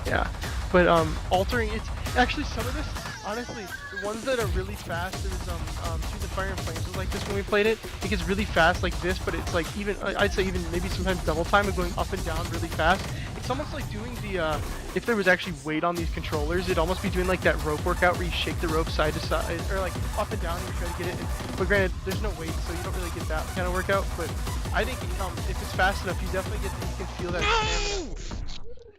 Yeah, but altering, it's actually some of this, honestly, the ones that are really fast is Through the Fire and Flames was like this when we played it. It gets really fast like this, but it's like even, I'd say even maybe sometimes double time of going up and down really fast. It's almost like doing the, if there was actually weight on these controllers, it'd almost be doing like that rope workout where you shake the rope side to side, or like up and down and you try to get it. But granted, there's no weight, so you don't really get that kind of workout. But I think if it's fast enough, you definitely you can feel that.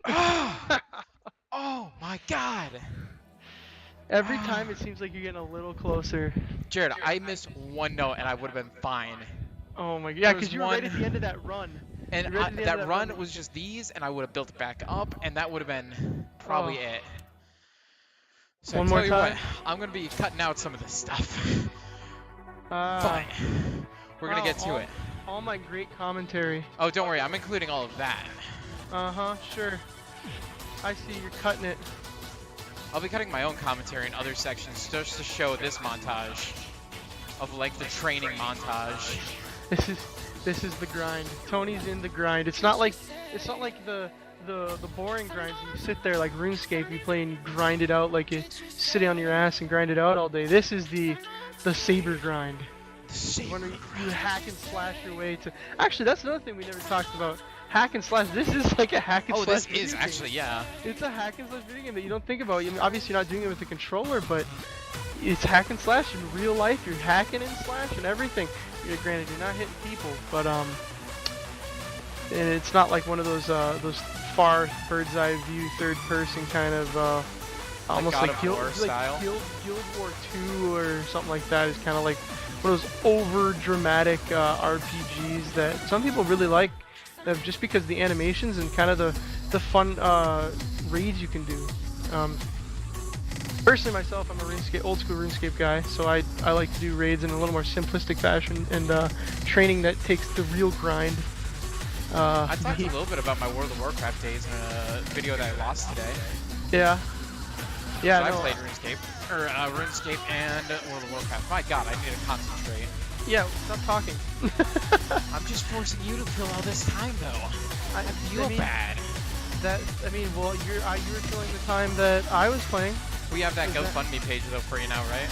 No! Oh my god! Every time it seems like you're getting a little closer. Jared, I missed one note and I would have been fine. Oh my god, yeah, because you were right at the end of that run. And that run was just these, and I would have built it back up, and that would have been probably it. So One I more tell you time? what, I'm going to be cutting out some of this stuff. But we're going to get to it. All my great commentary. Oh, don't worry, I'm including all of that. Uh-huh, sure. I see, you're cutting it. I'll be cutting my own commentary in other sections just to show this montage of like the training montage. This is the grind. Tony's in the grind. It's not like the boring grinds. You sit there like RuneScape, you play and you grind it out like you're sitting on your ass and grind it out all day. This is the Saber grind. When you hack and slash your way to. Actually, that's another thing we never talked about. Hack and slash. This is like a hack and slash. Oh, this video is game. actually, yeah. It's a hack and slash video game that you don't think about. I mean, obviously, you're not doing it with a controller, but it's hack and slash in real life. You're hacking and slash and everything. Granted, you're not hitting people, but and it's not like one of those far bird's eye view, third person kind of almost like Guild War 2 or something like that. Is kind of like one of those over dramatic RPGs that some people really like, just because the animations and kind of the fun raids you can do. Personally, myself, I'm a old school RuneScape guy, so I like to do raids in a little more simplistic fashion and training that takes the real grind. I talked a little bit about my World of Warcraft days in a video that I lost today. Yeah. Yeah, So I no. played RuneScape and World of Warcraft. My God, I need to concentrate. Yeah, stop talking. I'm just forcing you to kill all this time, though. I feel mean, bad. Well, you were killing the time that I was playing. We have that GoFundMe page though for you now, right?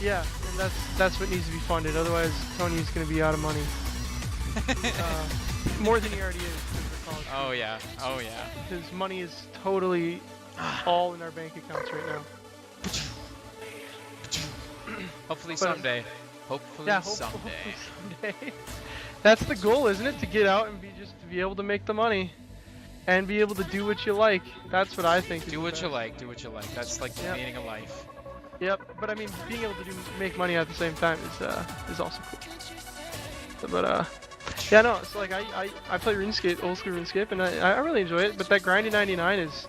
Yeah, and that's what needs to be funded. Otherwise, Tony's gonna be out of money. More than he already is. Oh yeah. Oh yeah. His money is totally all in our bank accounts right now. Hopefully someday. Hopefully someday. That's the goal, isn't it? To get out and to be able to make the money. And be able to do what you like. That's what I think. Do what you like. Do what you like. That's like the meaning of life. Yep. But I mean, being able to make money at the same time is also cool. But yeah, no. It's like I play RuneScape, old school RuneScape, and I really enjoy it. But that grind to 99 is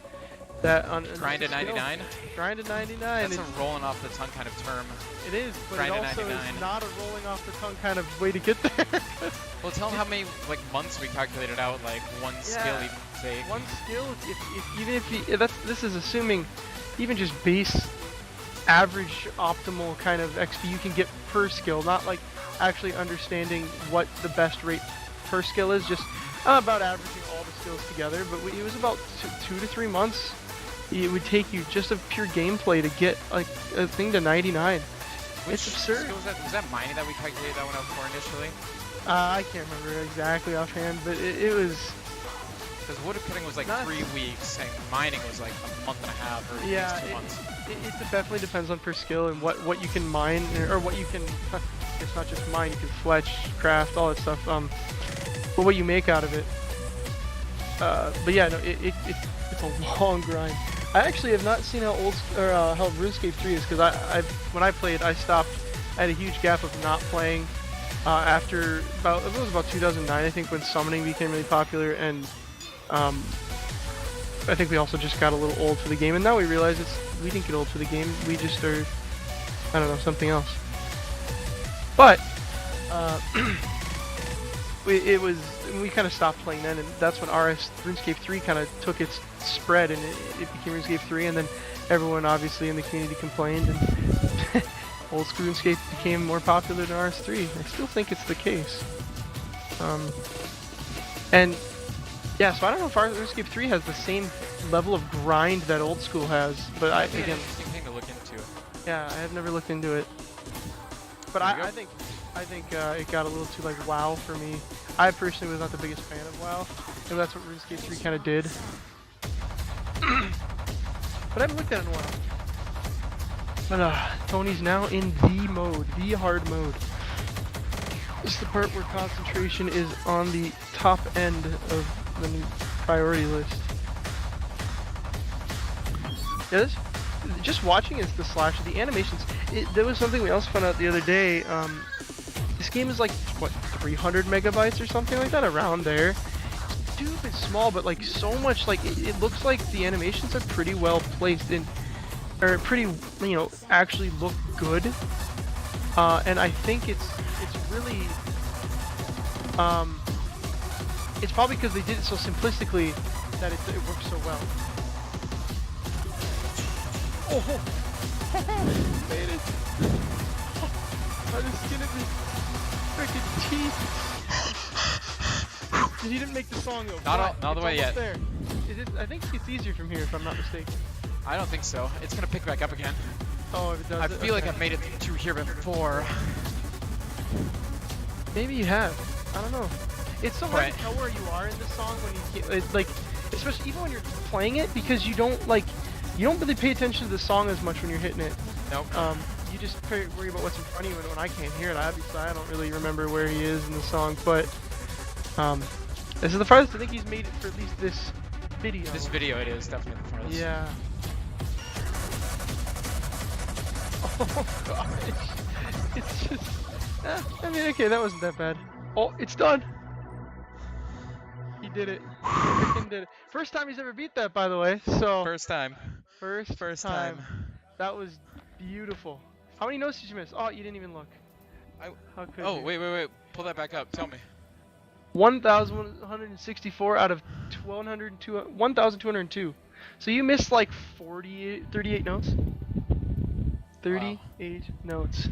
that on grind to 99. Grind to 99. That's a rolling off the tongue kind of term. It is, but grind it also to 99. is not a rolling off the tongue kind of way to get there. Well, tell them how many like months we calculated out like one skill even take. One skill, this is assuming even just base average optimal kind of XP you can get per skill, not like actually understanding what the best rate per skill is, just about averaging all the skills together. But it was about 2 to 3 months it would take you just of pure gameplay to get like a thing to 99. It's absurd. Skill was that mining that we calculated that one out for initially? I can't remember exactly offhand, but it was... Because woodcutting was like 3 weeks, and mining was like a month and a half, or at least 2 months. It definitely depends on per skill and what you can mine, or what you can... It's not just mine, you can fletch, craft, all that stuff. But what you make out of it. But yeah, no, it's a long grind. I actually have not seen how how RuneScape 3 is, because when I played, I stopped. I had a huge gap of not playing after it was about 2009, I think, when summoning became really popular, and I think we also just got a little old for the game, and now we realize we didn't get old for the game. We just are, I don't know, something else. But we kind of stopped playing then, and that's when RuneScape 3 kind of took its spread, and it became RuneScape 3, and then everyone obviously in the community complained, and old school RuneScape became more popular than RS3. I still think it's the case. And yeah, so I don't know if RuneScape 3 has the same level of grind that old school has, but again, an interesting thing to look into. Yeah, I have never looked into it, but I think it got a little too like WoW for me. I personally was not the biggest fan of WoW, and that's what RuneScape 3 kind of did. But I haven't looked at it in a while. But Tony's now in the hard mode. This is the part where concentration is on the top end of the priority list. Yeah, just watching is the slasher. The animations. There was something we also found out the other day. This game is like, what, 300 megabytes or something like that, around there. Stupid small, but like so much, like it looks like the animations are pretty well placed in, or pretty, actually look good. And I think it's really, it's probably because they did it so simplistically that it works so well. Oh, made it! By the skin of his freaking teeth. He didn't make the song though. Not all the way yet. There. I think it's easier from here if I'm not mistaken. I don't think so. It's gonna pick back up again. Oh, if it does. I feel like I've made it through here before. Maybe you have. I don't know. It's so hard to tell where you are in the song when it's like, especially even when you're playing it, because you don't really pay attention to the song as much when you're hitting it. Nope. You just worry about what's in front of you, and when I can't hear it, obviously I don't really remember where he is in the song, but this is the farthest I think he's made it for at least this video. This video, it is definitely the farthest. Yeah. Oh gosh. It's just... I mean, okay, that wasn't that bad. Oh, it's done! He did it. He freaking did it. First time he's ever beat that, by the way, so... First time. First time. That was beautiful. How many notes did you miss? Oh, you didn't even look. I. How could Oh, you? wait. Pull that back up. Tell me. 1,164 out of 1,202. So you missed like 38 notes. Wow. 38 notes.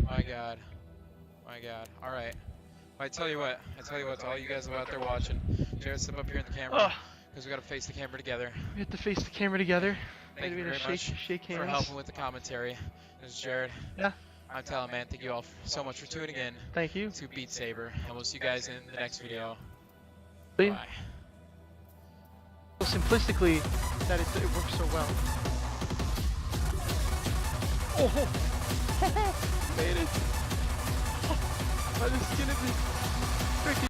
My God. My God. All right. I tell you what. To all you guys out there watching, Jared, step up here in the camera Oh, because we got to face the camera together. we have to face the camera together. Thank you Maybe to very much shake for hands. helping with the commentary. This is Jared. Yeah. I'm Talon Man. Thank you all so much for tuning in Thank you. to Beat Saber, and we'll see you guys in the next video. See? Bye. So simplistically, that it works so well. Oh, made it. By the skin of it.